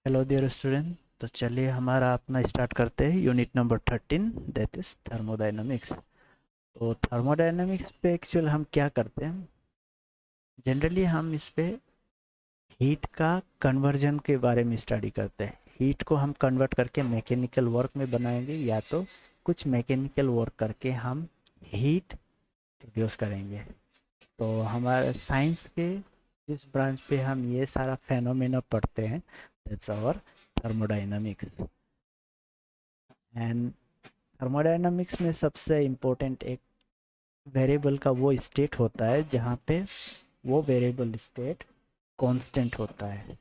Hello dear student. तो चलिए हमारा अपना स्टार्ट करते हैं unit number 13, that is thermodynamics. तो थर्मोडायनामिक्स पे एक्चुअल हम क्या करते हैं, जनरली हम इस पे हीट का कन्वर्जन के बारे में स्टडी करते हैं। हीट को हम कन्वर्ट करके मैकेनिकल वर्क में बनाएंगे, या तो कुछ मैकेनिकल वर्क करके हम हीट प्रोड्यूस करेंगे। तो हमारे साइंस के जिस ब्रांच पे हम ये सारा फेनोमेना पढ़ते हैं, that's our thermodynamics. And thermodynamics में सबसे इम्पोर्टेंट एक वेरिएबल का वो स्टेट होता है जहाँ पे वो वेरिएबल स्टेट कांस्टेंट होता है।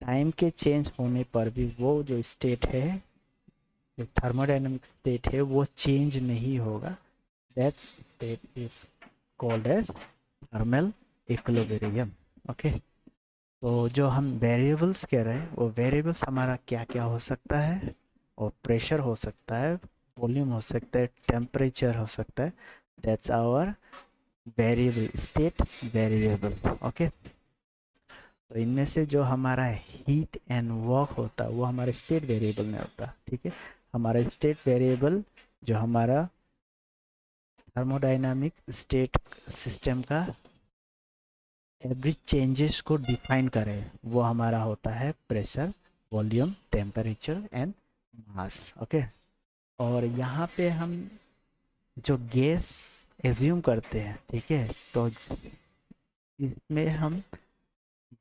टाइम के चेंज होने पर भी वो जो स्टेट है, जो थर्मोडायनामिक स्टेट है, वो चेंज नहीं होगा। That state is called as thermal equilibrium. Okay. तो जो हम वेरिएबल्स कह रहे हैं, वो वेरिएबल्स हमारा क्या क्या हो सकता है, और प्रेशर हो सकता है, वॉल्यूम हो सकता है, टेम्परेचर हो सकता है। That's our variable, state variable. Okay. तो इनमें से जो हमारा हीट एंड वर्क होता है वो हमारे स्टेट वेरिएबल में होता है। ठीक है। हमारा स्टेट वेरिएबल जो हमारा थर्मोडायनामिक स्टेट सिस्टम का एवरी चेंजेस को डिफाइन करे, वो हमारा होता है pressure, volume, temperature and mass. Okay. और यहाँ पे हम जो गैस एज्यूम करते हैं, ठीक है, तो इसमें हम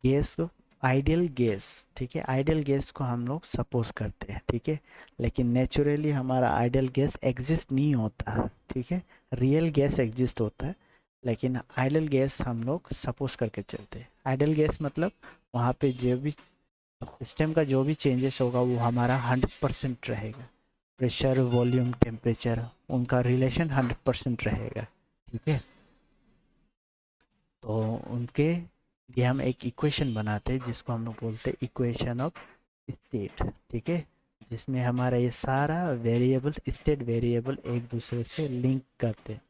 गैस को आइडियल गैस, ठीक है, आइडियल गैस को हम लोग सपोज करते हैं। ठीक है। लेकिन नेचुरली हमारा आइडियल गैस एग्जिस्ट नहीं होता। ठीक है। रियल गैस एग्जिस्ट होता है, लेकिन आइडियल गैस हम लोग सपोज करके चलते हैं। आइडियल गैस मतलब वहाँ पे जो भी सिस्टम का जो भी चेंजेस होगा वो हमारा 100% रहेगा। प्रेशर, वॉल्यूम, टेम्परेचर, उनका रिलेशन 100% रहेगा। ठीक है। तो उनके लिए हम एक इक्वेशन बनाते हैं जिसको हम लोग बोलते हैं इक्वेशन ऑफ स्टेट। ठीक है। जिसमें हमारा ये सारा वेरिएबल, स्टेट वेरिएबल, एक दूसरे से लिंक करते हैं।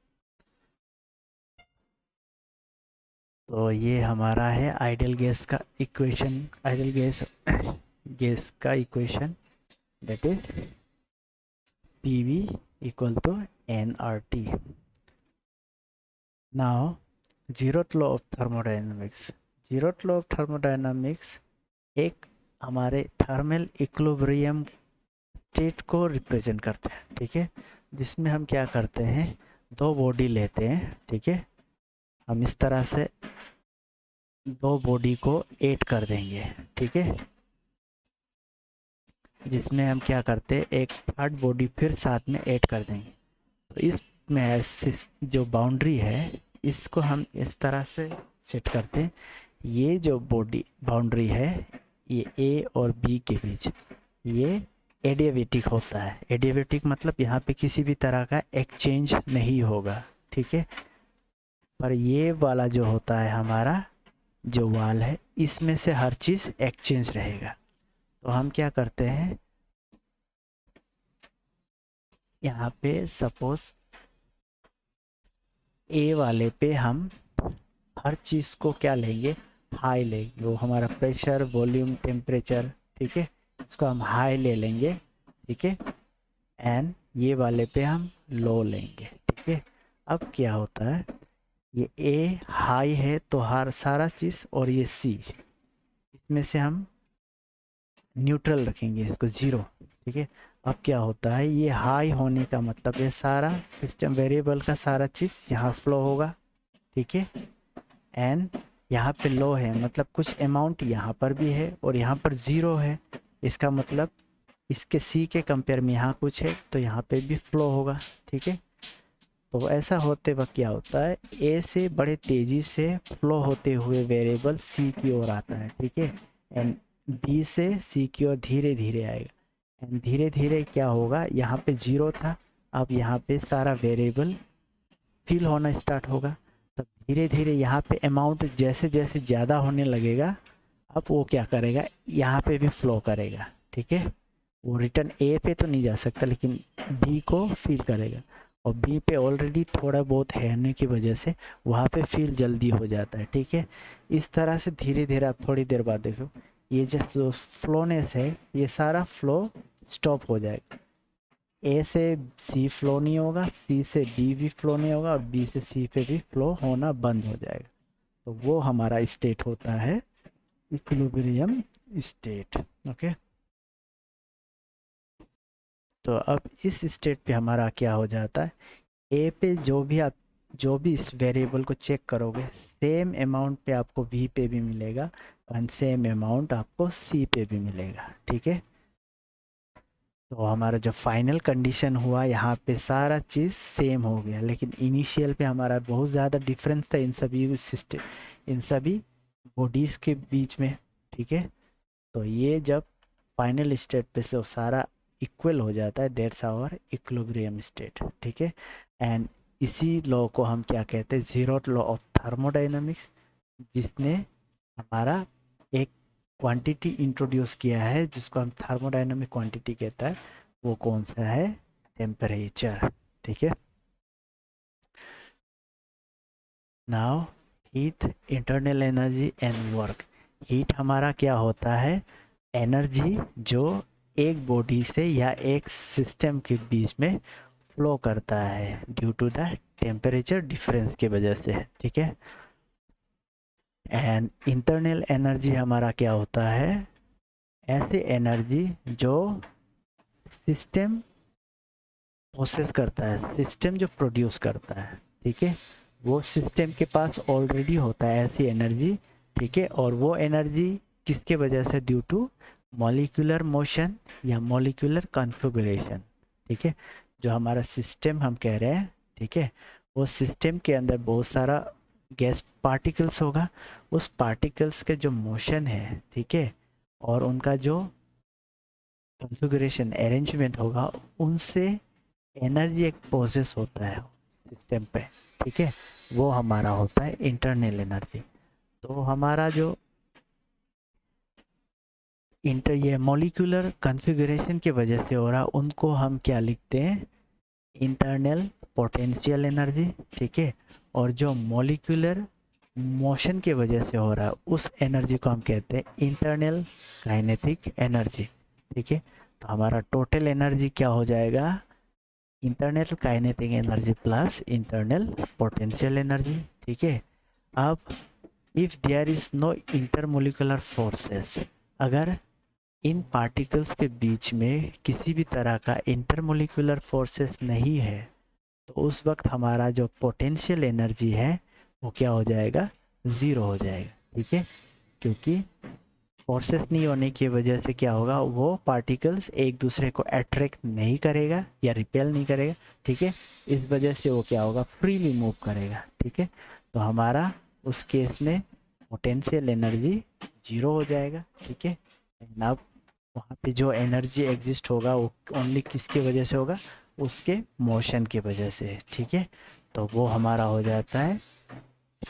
तो ये हमारा है आइडियल गैस का इक्वेशन, आइडियल गैस गैस का equation, that is PV equal to nRT। Now zeroth law of thermodynamics. Zeroth law of thermodynamics एक हमारे थर्मल इक्विलिब्रियम स्टेट को रिप्रेजेंट करते हैं। ठीक है। जिसमें हम क्या करते हैं, दो बॉडी लेते हैं। ठीक है। हम इस तरह से दो बॉडी को ऐड कर देंगे। ठीक है। जिसमें हम क्या करते हैं, एक थर्ड बॉडी फिर साथ में ऐड कर देंगे। तो इसमें जो बाउंड्री है, इसको हम इस तरह से सेट करते हैं। ये जो बॉडी बाउंड्री है, ये ए और बी के बीच, ये एडियाबेटिक होता है। एडियाबेटिक मतलब यहाँ पे किसी भी तरह का एक्सचेंज नहीं होगा। ठीक है। पर ये वाला जो होता है हमारा जो वाल है, इसमें से हर चीज़ एक्सचेंज रहेगा। तो हम क्या करते हैं, यहाँ पे सपोज ए वाले पे हम हर चीज़ को क्या लेंगे, हाई लेंगे। वो हमारा प्रेशर, वॉल्यूम, टेम्परेचर, ठीक है, इसको हम हाई ले लेंगे। ठीक है। एंड ये वाले पे हम लो लेंगे। ठीक है। अब क्या होता है, ये ए हाई है तो हर सारा चीज़, और ये सी, इसमें से हम न्यूट्रल रखेंगे, इसको ज़ीरो। ठीक है। अब क्या होता है, ये हाई होने का मतलब ये सारा सिस्टम वेरिएबल का सारा चीज़ यहाँ फ्लो होगा। ठीक है। एंड यहाँ पे लो है मतलब कुछ अमाउंट यहाँ पर भी है और यहाँ पर ज़ीरो है। इसका मतलब इसके सी के कंपेयर में यहाँ कुछ है तो यहाँ पे भी फ्लो होगा। ठीक है। तो ऐसा होते वक्त क्या होता है, ए से बड़े तेज़ी से फ्लो होते हुए वेरिएबल सी की ओर आता है। ठीक है। एंड बी से सी की ओर धीरे धीरे आएगा। एंड धीरे धीरे क्या होगा, यहाँ पे जीरो था, अब यहाँ पे सारा वेरिएबल फिल होना स्टार्ट होगा। तब धीरे धीरे यहाँ पे अमाउंट जैसे जैसे ज़्यादा होने लगेगा, अब वो क्या करेगा, यहाँ पे भी फ्लो करेगा। ठीक है। वो रिटर्न ए पे तो नहीं जा सकता, लेकिन बी को फील करेगा। और बी पे ऑलरेडी थोड़ा बहुत हैने की वजह से वहाँ पे फील जल्दी हो जाता है। ठीक है। इस तरह से धीरे धीरे आप थोड़ी देर बाद देखो, ये जो फ्लोनेस है ये सारा फ्लो स्टॉप हो जाएगा। ए से सी फ्लो नहीं होगा, सी से बी भी फ्लो नहीं होगा और बी से सी पे भी फ्लो होना बंद हो जाएगा। तो वो हमारा स्टेट होता है इक्विलिब्रियम स्टेट। ओके, तो अब इस स्टेट पे हमारा क्या हो जाता है, ए पे जो भी इस वेरिएबल को चेक करोगे सेम अमाउंट पे आपको बी पे भी मिलेगा एंड सेम अमाउंट आपको सी पे भी मिलेगा। ठीक है, तो हमारा जो फाइनल कंडीशन हुआ यहाँ पे सारा चीज़ सेम हो गया, लेकिन इनिशियल पे हमारा बहुत ज़्यादा डिफरेंस था इन सभी बॉडीज़ के बीच में। ठीक है, तो ये जब फाइनल स्टेट पे से सारा इक्वल हो जाता है, दैट्स आवर इक्विलिब्रियम स्टेट। ठीक है, एंड इसी लॉ को हम क्या कहते हैं, जीरो लॉ ऑफ थर्मोडाइनमिक्स, जिसने हमारा एक क्वांटिटी इंट्रोड्यूस किया है जिसको हम थर्मोडाइनमिक क्वांटिटी कहता है, वो कौन सा है, टेम्परेचर। ठीक है, now heat, internal energy and work. Heat हमारा क्या होता है, एनर्जी जो एक बॉडी से या एक सिस्टम के बीच में फ्लो करता है due to the temperature difference की वजह से। ठीक है, एंड इंटरनल एनर्जी हमारा क्या होता है, ऐसे एनर्जी जो सिस्टम प्रोसेस करता है, सिस्टम जो प्रोड्यूस करता है। ठीक है, वो सिस्टम के पास ऑलरेडी होता है ऐसी एनर्जी। ठीक है, और वो एनर्जी किसके वजह से, ड्यू टू मॉलिक्यूलर मोशन या मॉलिक्यूलर कॉन्फ़िगरेशन। ठीक है, जो हमारा सिस्टम हम कह रहे हैं, ठीक है, वो सिस्टम के अंदर बहुत सारा गैस पार्टिकल्स होगा, उस पार्टिकल्स के जो मोशन है, ठीक है, और उनका जो कॉन्फ़िगरेशन अरेंजमेंट होगा, उनसे एनर्जी एक प्रोसेस होता है सिस्टम पे। ठीक है, वो हमारा होता है इंटरनल एनर्जी। तो हमारा जो ये मॉलिक्यूलर कॉन्फ़िगरेशन की वजह से हो रहा, उनको हम क्या लिखते हैं, इंटरनल पोटेंशियल एनर्जी। ठीक है, और जो मॉलिक्यूलर मोशन की वजह से हो रहा है उस एनर्जी को हम कहते हैं इंटरनल काइनेटिक एनर्जी। ठीक है, तो हमारा टोटल एनर्जी क्या हो जाएगा, internal kinetic energy plus internal potential energy. ठीक है, अब if there is no intermolecular forces, अगर इन पार्टिकल्स के बीच में किसी भी तरह का इंटरमोलिकुलर फोर्सेस नहीं है, तो उस वक्त हमारा जो पोटेंशियल एनर्जी है वो क्या हो जाएगा, ज़ीरो हो जाएगा। ठीक है, क्योंकि फोर्सेस नहीं होने की वजह से क्या होगा, वो पार्टिकल्स एक दूसरे को अट्रैक्ट नहीं करेगा या रिपेल नहीं करेगा। ठीक है, इस वजह से वो क्या होगा, फ्रीली मूव करेगा। ठीक है, तो हमारा उस केस में पोटेंशियल एनर्जी जीरो हो जाएगा। ठीक है, अब वहाँ पे जो एनर्जी एग्जिस्ट होगा वो ओनली किसकी वजह से होगा, उसके मोशन की वजह से। ठीक है, तो वो हमारा हो जाता है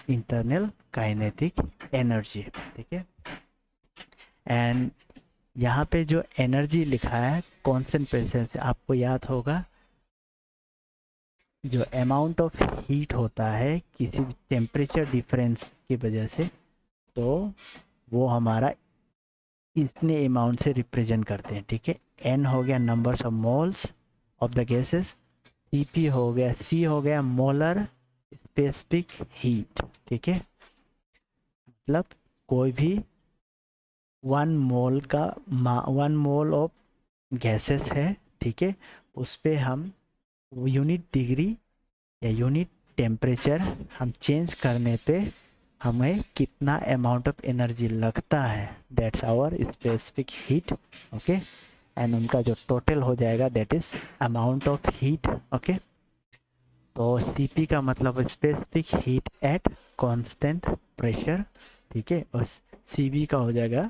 इंटरनल काइनेटिक एनर्जी। ठीक है, एंड यहाँ पे जो एनर्जी लिखा है कॉन्सेंट्रेशन से, आपको याद होगा जो अमाउंट ऑफ हीट होता है किसी भी टेम्परेचर डिफरेंस की वजह से, तो वो हमारा इतने अमाउंट से रिप्रेजेंट करते हैं। ठीक है, एन हो गया numbers of moles of the gases, CP हो गया, सी हो गया मोलर स्पेसिफिक हीट। ठीक है, मतलब कोई भी 1 मोल ऑफ गैसेस है, ठीक है, उस पे हम यूनिट डिग्री या यूनिट टेम्परेचर हम चेंज करने पे हमें कितना अमाउंट ऑफ एनर्जी लगता है, that's our specific heat. Okay, and उनका जो टोटल हो जाएगा that is amount of heat. Okay, तो सीपी का मतलब specific heat at constant pressure. ठीक है, और सीबी का हो जाएगा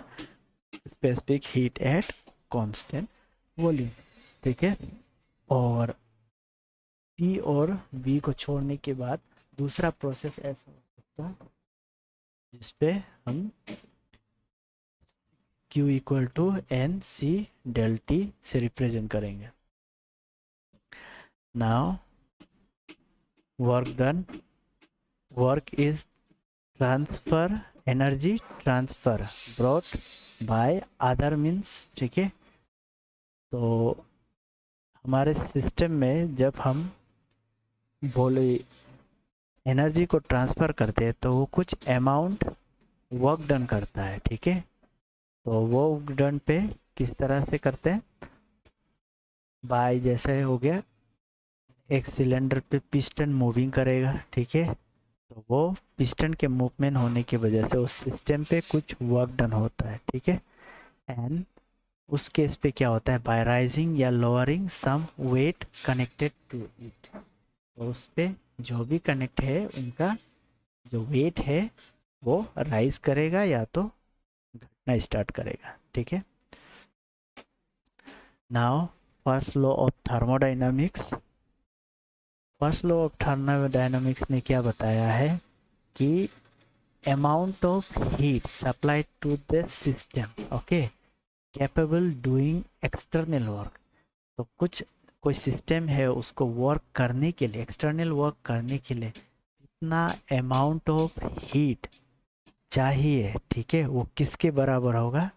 specific heat at constant volume. ठीक है, और पी और बी को छोड़ने के बाद दूसरा प्रोसेस ऐसा हो सकता है जिसपे हम Q equal to N C del T से रिप्रेजेंट करेंगे। Now work done, work is transfer energy transfer brought by other means, ठीक है। तो हमारे सिस्टम में जब हम बोले एनर्जी को ट्रांसफ़र करते हैं तो वो कुछ अमाउंट वर्क डन करता है, ठीक है। तो वो वर्क डन पे किस तरह से करते हैं, बाय जैसे हो गया एक सिलेंडर पे पिस्टन मूविंग करेगा, ठीक है। तो वो पिस्टन के मूवमेंट होने की वजह से उस सिस्टम पे कुछ वर्क डन होता है, ठीक है। एंड उस केस पे क्या होता है, बाय राइजिंग या lowering some weight connected to it. तो उस पे जो भी कनेक्ट है उनका जो वेट है वो राइज करेगा या तो घटना स्टार्ट करेगा, ठीक है। Now first law of thermodynamics. First law of thermodynamics ने क्या बताया है कि amount of heat supplied to the system, okay, capable doing external work। तो कुछ कोई सिस्टम है उसको वर्क करने के लिए, एक्सटर्नल वर्क करने के लिए जितना अमाउंट ऑफ हीट चाहिए, ठीक है, वो किसके बराबर होगा,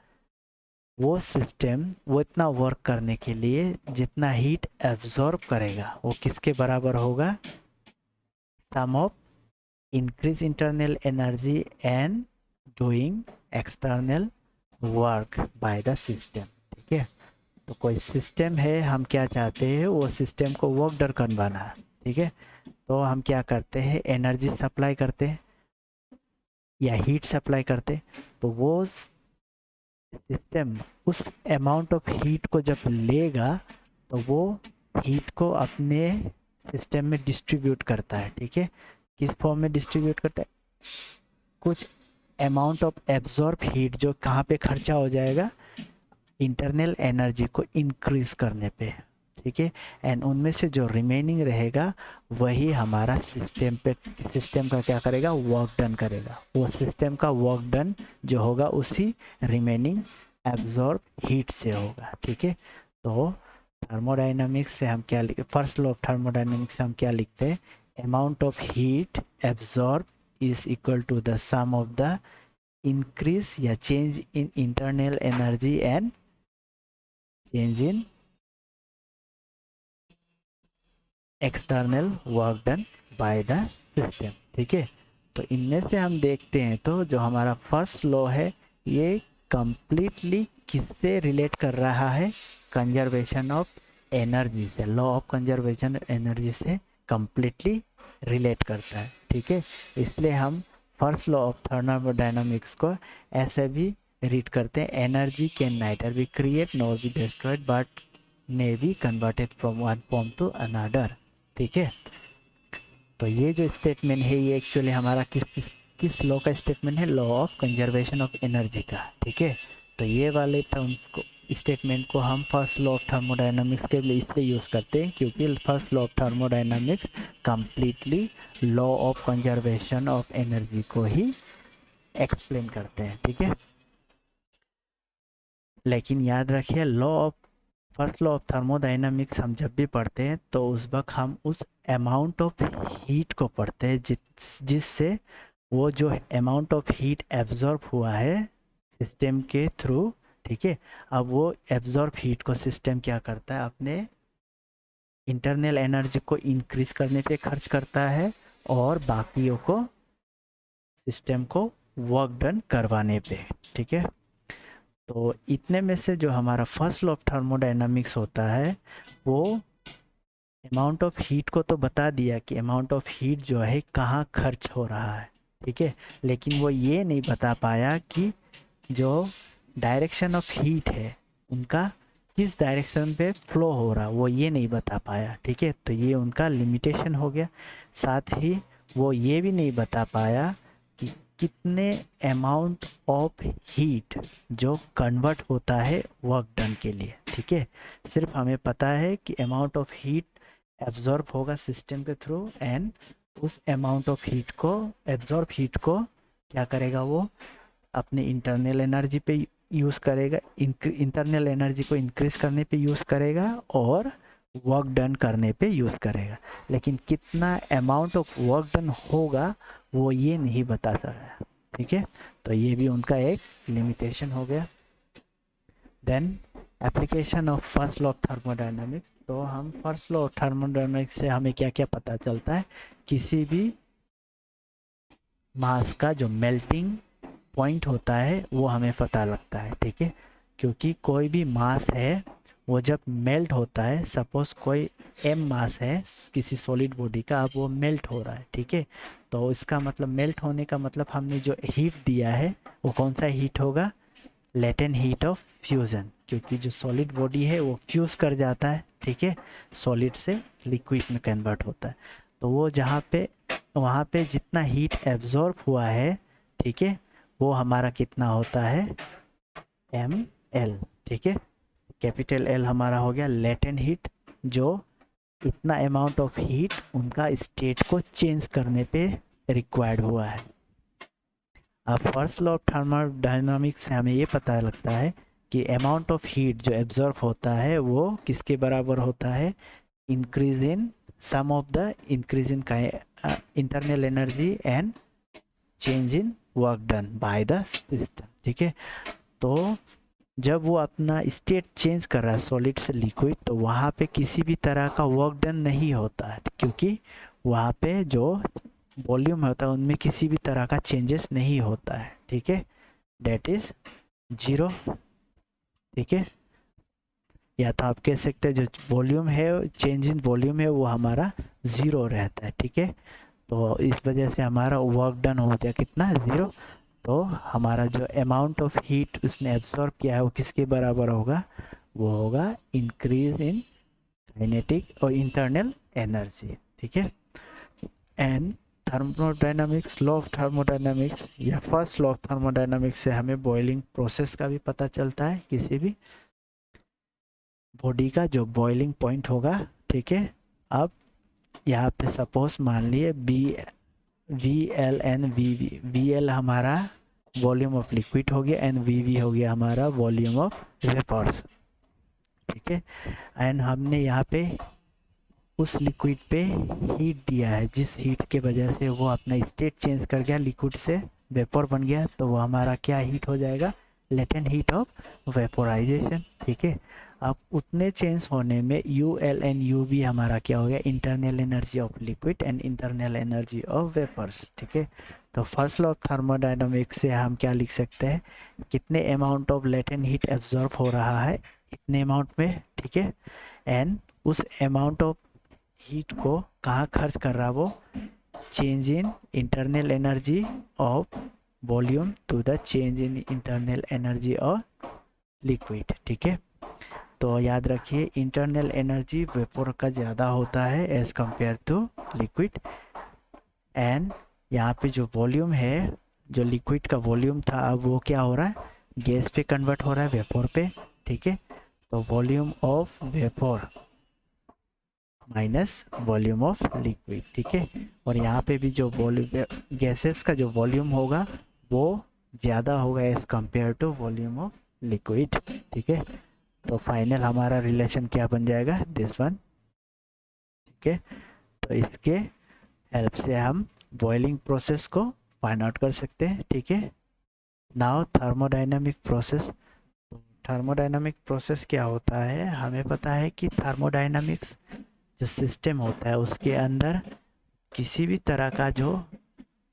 वो सिस्टम वो इतना वर्क करने के लिए जितना हीट एब्जॉर्ब करेगा वो किसके बराबर होगा, सम of increase internal energy and doing external work by the system, ठीक है। तो कोई सिस्टम है, हम क्या चाहते हैं, वो सिस्टम को वर्क डन करवाना है, ठीक है। तो हम क्या करते हैं, एनर्जी सप्लाई करते हैं या हीट सप्लाई करते हैं। तो वो सिस्टम उस अमाउंट ऑफ हीट को जब लेगा तो वो हीट को अपने सिस्टम में डिस्ट्रीब्यूट करता है, ठीक है। किस फॉर्म में डिस्ट्रीब्यूट करता है, कुछ अमाउंट ऑफ एब्जॉर्ब हीट जो कहाँ पे खर्चा हो जाएगा, इंटरनल एनर्जी को इंक्रीज करने पे, ठीक है। एंड उनमें से जो रिमेनिंग रहेगा वही हमारा सिस्टम पे, सिस्टम का क्या करेगा, वर्क डन करेगा। वो सिस्टम का वर्क डन जो होगा उसी रिमेनिंग एब्जॉर्ब हीट से होगा, ठीक है। तो थर्मोडाइनमिक्स से हम क्या फर्स्ट लॉ ऑफ थर्मोडाइनमिक्स से हम क्या लिखते हैं, amount of heat absorbed is equal to the sum of the increase या change in internal energy and change in external work done by the system, ठीक है। तो इनमें से हम देखते हैं तो जो हमारा फर्स्ट लॉ है ये कंप्लीटली किससे रिलेट कर रहा है, कंजर्वेशन ऑफ एनर्जी से, लॉ ऑफ कंजर्वेशन एनर्जी से कंप्लीटली रिलेट करता है, ठीक है। इसलिए हम फर्स्ट लॉ ऑफ थर्मोडायनामिक्स को ऐसे भी रीड करते हैं, energy can neither be create nor be destroyed but may be converted from one form to another, ठीक है। तो ये जो स्टेटमेंट है ये एक्चुअली हमारा किस लॉ का स्टेटमेंट है, law of conservation of energy का, ठीक है। तो ये वाले टर्म्स को, स्टेटमेंट को हम फर्स्ट लॉ ऑफ थर्मोडायनामिक्स के लिए इसलिए यूज़ करते हैं क्योंकि first law of thermodynamics completely law of conservation of energy को ही एक्सप्लेन करते हैं, ठीक है। लेकिन याद रखिए law of first law of thermodynamics हम जब भी पढ़ते हैं तो उस वक्त हम उस अमाउंट ऑफ हीट को पढ़ते हैं जिससे वो जो अमाउंट ऑफ हीट एब्जॉर्ब हुआ है सिस्टम के थ्रू, ठीक है। अब वो एब्जॉर्ब हीट को सिस्टम क्या करता है, अपने इंटरनल एनर्जी को इंक्रीज करने पे खर्च करता है और बाकियों को सिस्टम को वर्क डन करवाने पे, ठीक है। तो इतने में से जो हमारा फर्स्ट लॉ ऑफ थर्मोडायनामिक्स होता है वो अमाउंट ऑफ हीट को तो बता दिया कि अमाउंट ऑफ हीट जो है कहाँ खर्च हो रहा है, ठीक है। लेकिन वो ये नहीं बता पाया कि जो डायरेक्शन ऑफ हीट है उनका किस डायरेक्शन पे फ्लो हो रहा, वो ये नहीं बता पाया, ठीक है। तो ये उनका लिमिटेशन हो गया। साथ ही वो ये भी नहीं बता पाया कि कितने अमाउंट ऑफ हीट जो कन्वर्ट होता है वर्क डन के लिए, ठीक है। सिर्फ हमें पता है कि अमाउंट ऑफ हीट एब्जॉर्ब होगा सिस्टम के थ्रू एंड उस अमाउंट ऑफ हीट को, एब्जॉर्ब हीट को क्या करेगा, वो अपने इंटरनल एनर्जी पे यूज़ करेगा, इंटरनल एनर्जी को इंक्रीज करने पे यूज़ करेगा और वर्क डन करने पे यूज़ करेगा, लेकिन कितना अमाउंट ऑफ वर्क डन होगा वो ये नहीं बता सकता। ठीक है, तो ये भी उनका एक लिमिटेशन हो गया। Then application of first law of thermodynamics. तो हम फर्स्ट लॉ ऑफ थर्मोडायनामिक्स से हमें क्या क्या पता चलता है, किसी भी मास का जो मेल्टिंग पॉइंट होता है वो हमें पता लगता है। ठीक है, क्योंकि कोई भी मास है वो जब मेल्ट होता है, सपोज कोई m मास है किसी सॉलिड बॉडी का, अब वो मेल्ट हो रहा है। ठीक है, तो इसका मतलब मेल्ट होने का मतलब हमने जो हीट दिया है वो कौन सा हीट होगा, लेटेंट हीट ऑफ फ्यूज़न, क्योंकि जो सॉलिड बॉडी है वो फ्यूज़ कर जाता है। ठीक है, सॉलिड से लिक्विड में कन्वर्ट होता है, तो वो जहाँ पे वहाँ पे जितना हीट एब्जॉर्ब हुआ है, ठीक है, वो हमारा कितना होता है, एम एल। ठीक है, कैपिटल एल हमारा हो गया लेटेंट हीट, जो इतना अमाउंट ऑफ हीट उनका स्टेट को चेंज करने पे रिक्वायर्ड हुआ है। अब फर्स्ट लॉ ऑफ थर्मोडायनामिक्स से हमें ये पता लगता है कि अमाउंट ऑफ हीट जो एब्जॉर्ब होता है वो किसके बराबर होता है, increase in sum of the increase in internal energy and change in work done by the system. ठीक है, तो जब वो अपना स्टेट चेंज कर रहा है सॉलिड से लिक्विड, तो वहाँ पे किसी भी तरह का वर्क डन नहीं होता है, क्योंकि वहाँ पे जो वॉल्यूम होता है उनमें किसी भी तरह का चेंजेस नहीं होता है। ठीक है, डेट इज जीरो। ठीक है, या तो आप कह सकते हैं जो वॉल्यूम है, चेंज इन वॉल्यूम है, वो हमारा ज़ीरो रहता है। ठीक है, तो इस वजह से हमारा वर्क डन हो गया कितना, ज़ीरो। तो हमारा जो अमाउंट ऑफ हीट उसने एब्सॉर्ब किया है वो किसके बराबर होगा, वो होगा इंक्रीज इन काइनेटिक और इंटरनल एनर्जी। ठीक है, and thermodynamics, law of thermodynamics या फर्स्ट लॉ ऑफ थर्मोडायनामिक्स से हमें बॉइलिंग प्रोसेस का भी पता चलता है, किसी भी बॉडी का जो बॉइलिंग पॉइंट होगा। ठीक है, अब यहाँ पे सपोज मान लिए V L and V V, V L हमारा वॉल्यूम ऑफ लिक्विड हो गया एंड वी वी हो गया हमारा वॉल्यूम ऑफ वेपर्स। ठीक है, एंड हमने यहाँ पे उस लिक्विड पे हीट दिया है, जिस हीट के वजह से वो अपना स्टेट चेंज कर गया, लिक्विड से वेपर बन गया, तो वो हमारा क्या हीट हो जाएगा, लेटेंट हीट ऑफ वेपोराइजेशन। ठीक है, अब उतने चेंज होने में U L and U V हमारा क्या हो गया, internal energy of liquid and internal energy of vapours. ठीक है, तो फर्स्ट लॉ ऑफ थर्मोडायनामिक्स से हम क्या लिख सकते हैं, कितने amount of latent heat absorb हो रहा है इतने अमाउंट में। ठीक है, एंड उस अमाउंट ऑफ हीट को कहाँ खर्च कर रहा, वो change in internal energy of volume to the change in internal energy of liquid. ठीक है, तो याद रखिए इंटरनल एनर्जी वेपोर का ज़्यादा होता है as compare to liquid, and यहाँ पे जो वॉल्यूम है, जो लिक्विड का वॉल्यूम था, अब वो क्या हो रहा है, गैस पे कन्वर्ट हो रहा है, वेपोर पे। ठीक है, तो volume of vapour minus volume of liquid. ठीक है, और यहाँ पे भी जो वॉल्यूम गैसेस का जो वॉल्यूम होगा वो ज़्यादा होगा as compare to volume of liquid. ठीक है, तो फाइनल हमारा रिलेशन क्या बन जाएगा, दिस वन। ठीक है, तो इसके हेल्प से हम बॉइलिंग प्रोसेस को फाइंड आउट कर सकते हैं। ठीक है, now thermodynamic process. Thermodynamic process क्या होता है, हमें पता है कि थर्मोडायनामिक्स जो सिस्टम होता है उसके अंदर किसी भी तरह का जो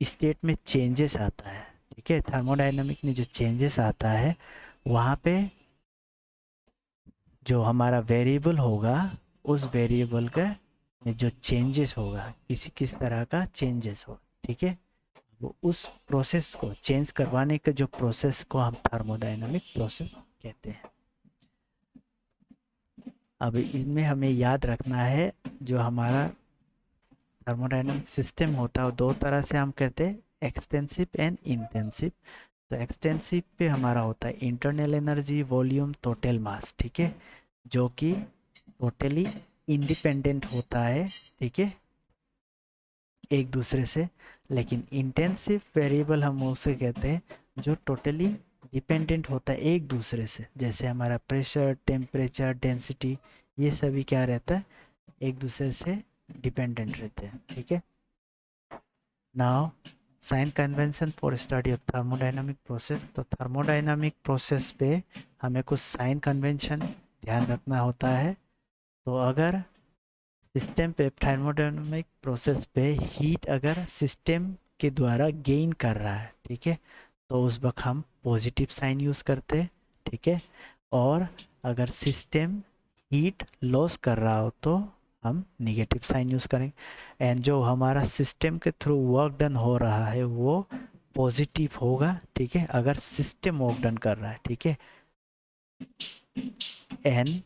स्टेट में चेंजेस आता है। ठीक है, थर्मोडायनामिक में जो चेंजेस आता है वहाँ पे जो हमारा वेरिएबल होगा, उस वेरिएबल का में जो चेंजेस होगा, किस तरह का चेंजेस हो, ठीक है, वो उस प्रोसेस को चेंज करवाने के जो प्रोसेस को हम थर्मोडायनामिक प्रोसेस कहते हैं। अब इनमें हमें याद रखना है, जो हमारा थर्मोडायनामिक सिस्टम होता है वो दो तरह से हम कहते हैं, एक्सटेंसिव एंड इंटेंसिव। तो एक्सटेंसिव पे हमारा होता है internal energy, volume, total mass. ठीक है, जो कि टोटली इंडिपेंडेंट होता है। ठीक है, एक दूसरे से। लेकिन इंटेंसिव वेरिएबल हम उसे कहते हैं जो टोटली डिपेंडेंट होता है एक दूसरे से, जैसे हमारा प्रेशर, टेम्परेचर, डेंसिटी, ये सभी क्या रहता है, एक दूसरे से डिपेंडेंट रहते हैं, ठीक है। Now sine convention for study of thermodynamic process, तो थर्मोडाइनमिक प्रोसेस पे हमें कुछ साइन कन्वेंशन ध्यान रखना होता है। तो अगर सिस्टम पे थर्मोडायनामिक प्रोसेस पे हीट अगर सिस्टम के द्वारा गेन कर रहा है, ठीक है, तो उस वक्त हम पॉजिटिव साइन यूज़ करते हैं, ठीक है। और अगर सिस्टम हीट लॉस कर रहा हो तो हम निगेटिव साइन यूज़ करेंगे। एंड जो हमारा सिस्टम के थ्रू वर्क डन हो रहा है वो पॉजिटिव होगा, ठीक है, अगर सिस्टम वर्क डन कर रहा है, ठीक है। एंड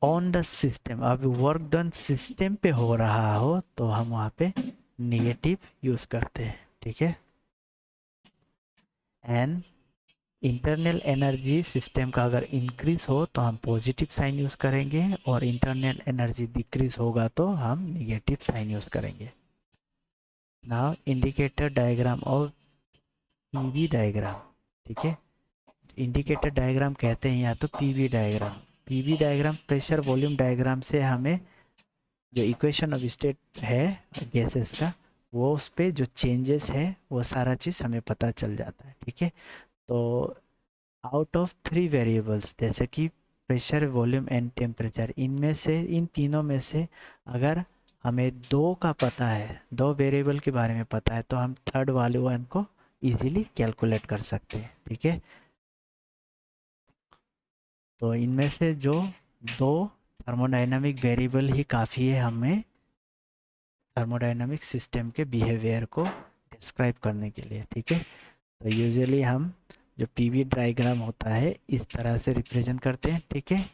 ऑन द सिस्टम, अब वर्क डन सिस्टम पे हो रहा हो तो हम वहाँ पे निगेटिव यूज़ करते हैं, ठीक है। एंड इंटरनल एनर्जी सिस्टम का अगर इंक्रीज हो तो हम पॉजिटिव साइन यूज़ करेंगे, और इंटरनल एनर्जी डिक्रीज होगा तो हम निगेटिव साइन यूज़ करेंगे। नाउ इंडिकेटर डायग्राम और पीवी डायग्राम, ठीक है। इंडिकेटर डायग्राम कहते हैं या तो PV diagram. PV diagram pressure volume diagram से हमें जो इक्वेशन ऑफ स्टेट है गैसेस का, वो उस पर जो चेंजेस है वो सारा चीज़ हमें पता चल जाता है, ठीक है। तो आउट ऑफ 3 वेरिएबल्स जैसे कि प्रेशर वॉल्यूम एंड टेम्परेचर, इनमें से इन तीनों में से अगर हमें दो का पता है, दो वेरिएबल के बारे में पता है, तो हम थर्ड वाले वन को इजीली कैलकुलेट कर सकते हैं, ठीक है। तो इनमें से जो दो थर्मोडाइनमिक वेरिएबल ही काफ़ी है हमें थर्मोडाइनमिक सिस्टम के बिहेवियर को डिस्क्राइब करने के लिए, ठीक है। तो यूजुअली हम जो पीवी डायग्राम होता है इस तरह से रिप्रेजेंट करते हैं, ठीक है।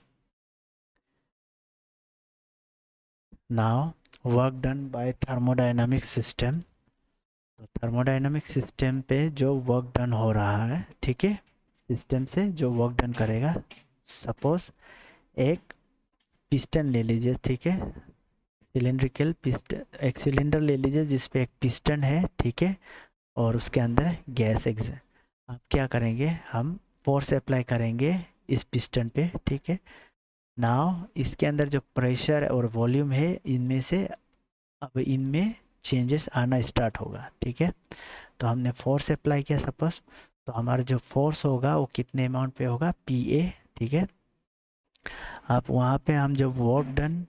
Now work done bye thermodynamic system, तो थर्मोडाइनमिक सिस्टम पे जो वर्क डन हो रहा है, ठीक है, सिस्टम से जो वर्क डन करेगा, सपोज एक पिस्टन ले लीजिए, ठीक है, सिलेंड्रिकल पिस्टन, एक सिलेंडर ले लीजिए जिसपे एक पिस्टन है, ठीक है, और उसके अंदर गैस एग्जिट। आप क्या करेंगे, हम फोर्स अप्लाई करेंगे इस पिस्टन पे, ठीक है। नाउ इसके अंदर जो प्रेशर और वॉल्यूम है इनमें से अब इनमें चेंजेस आना स्टार्ट होगा, ठीक है। तो हमने फोर्स अप्लाई किया सपोज, तो हमारा जो फोर्स होगा वो कितने अमाउंट पे होगा, पी ए, ठीक है। अब वहाँ पे हम जब वर्क डन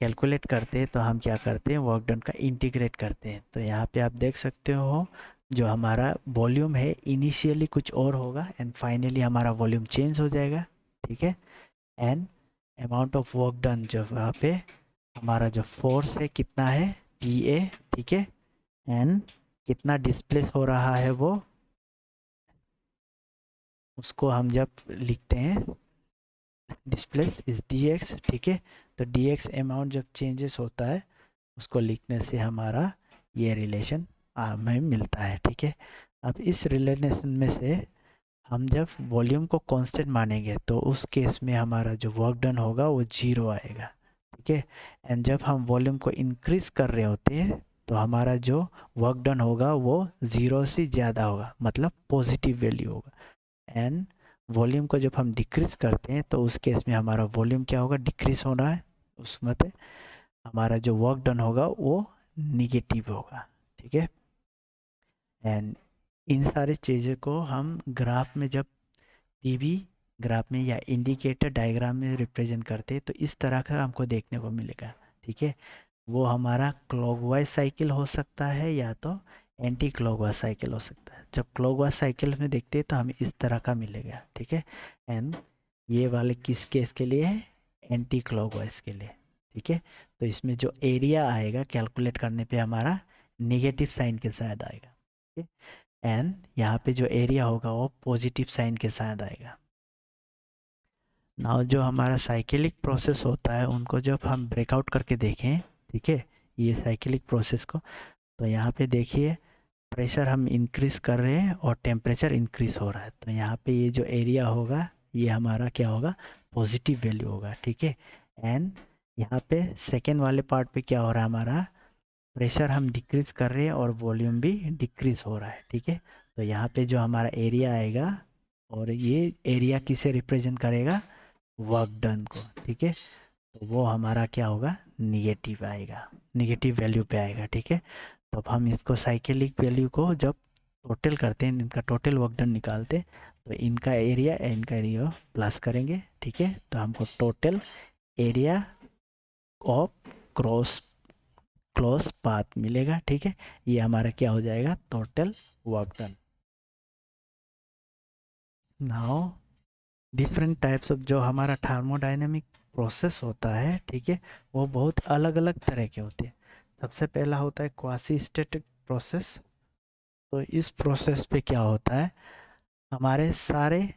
कैलकुलेट करते हैं तो हम क्या करते हैं, वर्क डन का इंटीग्रेट करते हैं। तो यहाँ पे आप देख सकते हो जो हमारा वॉल्यूम है इनिशियली कुछ और होगा एंड फाइनली हमारा वॉल्यूम चेंज हो जाएगा, ठीक है। And amount of work done जो वहाँ पे हमारा जो फोर्स है कितना है, पी ए, ठीक है। एंड कितना डिस्प्लेस हो रहा है वो, उसको हम जब लिखते हैं डिस्प्लेस इज डी एक्स, ठीक है। तो डी एक्स अमाउंट जब चेंजेस होता है उसको लिखने से हमारा ये रिलेशन हमें मिलता है, ठीक है। अब इस रिलेशन में से हम जब वॉल्यूम को कांस्टेंट मानेंगे तो उस केस में हमारा जो वर्क डन होगा वो जीरो आएगा, ठीक है। एंड जब हम वॉल्यूम को इंक्रीज कर रहे होते हैं तो हमारा जो वर्क डन होगा वो ज़ीरो से ज़्यादा होगा, मतलब पॉजिटिव वैल्यू होगा। एंड वॉल्यूम को जब हम डिक्रीज करते हैं तो उस केस में हमारा वॉल्यूम क्या होगा, डिक्रीज हो रहा है, उसमें हमारा जो वर्क डन होगा वो निगेटिव होगा, ठीक है। एंड इन सारी चीज़ों को हम ग्राफ में जब पीवी ग्राफ में या इंडिकेटर डायग्राम में रिप्रेजेंट करते हैं तो इस तरह का हमको देखने को मिलेगा, ठीक है। वो हमारा क्लॉकवाइज साइकिल हो सकता है या तो एंटी क्लॉकवाइज साइकिल हो सकता है। जब क्लॉकवाइज साइकिल में देखते हैं तो हमें इस तरह का मिलेगा, ठीक है। एंड ये वाले किस केस के लिए है, एंटी क्लॉकवाइज के लिए, ठीक है। तो इसमें जो एरिया आएगा कैलकुलेट करने पे हमारा नेगेटिव साइन के साथ आएगा, ठीक है। एंड यहाँ पे जो एरिया होगा वो पॉजिटिव साइन के साथ आएगा। नाउ जो हमारा साइकिलिक प्रोसेस होता है उनको जब हम ब्रेकआउट करके देखें, ठीक है, ये साइकिलिक प्रोसेस को, तो यहाँ पे देखिए प्रेशर हम इंक्रीज़ कर रहे हैं और टेम्परेचर इंक्रीज़ हो रहा है, तो यहाँ पे ये जो एरिया होगा ये हमारा क्या होगा, पॉजिटिव वैल्यू होगा, ठीक है। एंड यहाँ पे सेकेंड वाले पार्ट पे क्या हो रहा है, हमारा प्रेशर हम डिक्रीज़ कर रहे हैं और वॉल्यूम भी डिक्रीज़ हो रहा है, ठीक है। तो यहाँ पे जो हमारा एरिया आएगा और ये एरिया किसे रिप्रेजेंट करेगा, वर्क डन को, ठीक है। तो वो हमारा क्या होगा, निगेटिव आएगा, निगेटिव वैल्यू पे आएगा। ठीक है, तो अब हम इसको साइक्लिक वैल्यू को जब टोटल करते हैं, इनका टोटल वर्क डन निकालते, तो इनका एरिया इनका एरिया प्लस करेंगे। ठीक है, तो हमको total area of cross close path मिलेगा। ठीक है, ये हमारा क्या हो जाएगा, total work done. Now different types of जो हमारा थर्मोडायनेमिक प्रोसेस होता है, ठीक है, वो बहुत अलग अलग तरह के होते हैं। सबसे पहला होता है क्वासी स्टैटिक प्रोसेस। तो इस प्रोसेस पे क्या होता है, हमारे सारे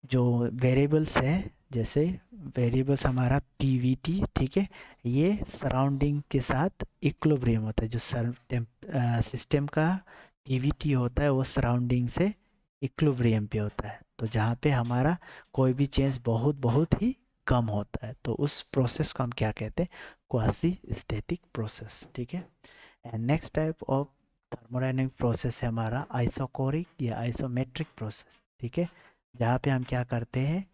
जो वेरिएबल्स है, जैसे वेरिएबल्स हमारा पीवीटी, ठीक है, ये सराउंडिंग के साथ इक्विलिब्रियम होता है। जो सिस्टम का पीवीटी होता है वो सराउंडिंग से इक्विलिब्रियम पे होता है। तो जहाँ पे हमारा कोई भी चेंज बहुत बहुत ही कम होता है, तो उस प्रोसेस को हम क्या कहते हैं, क्वासी स्टैटिक प्रोसेस। ठीक है, and next type of thermodynamic process है हमारा आइसोकोरिक या आइसोमेट्रिक प्रोसेस। ठीक है, जहाँ पे हम क्या करते हैं,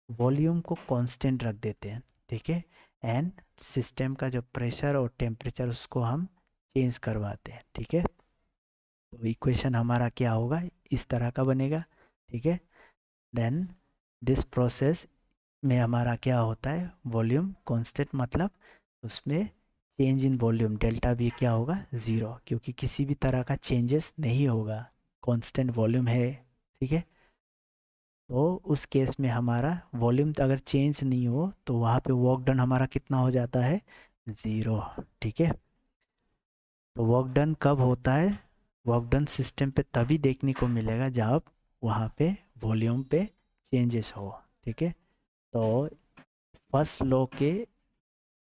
वॉल्यूम को कांस्टेंट रख देते हैं। ठीक है, एंड सिस्टम का जो प्रेशर और टेम्परेचर उसको हम चेंज करवाते हैं। ठीक है, तो इक्वेशन हमारा क्या होगा, इस तरह का बनेगा। ठीक है, देन दिस प्रोसेस में हमारा क्या होता है, वॉल्यूम कांस्टेंट, मतलब उसमें चेंज इन वॉल्यूम डेल्टा भी क्या होगा, ज़ीरो, क्योंकि किसी भी तरह का चेंजेस नहीं होगा, कांस्टेंट वॉल्यूम है। ठीक है, तो उस केस में हमारा वॉल्यूम अगर चेंज नहीं हो तो वहाँ पे वर्क डन हमारा कितना हो जाता है, ज़ीरो। ठीक है, तो वर्क डन कब होता है, वर्क डन सिस्टम पे तभी देखने को मिलेगा जब वहाँ पे वॉल्यूम पे चेंजेस हो। ठीक है, तो फर्स्ट लॉ के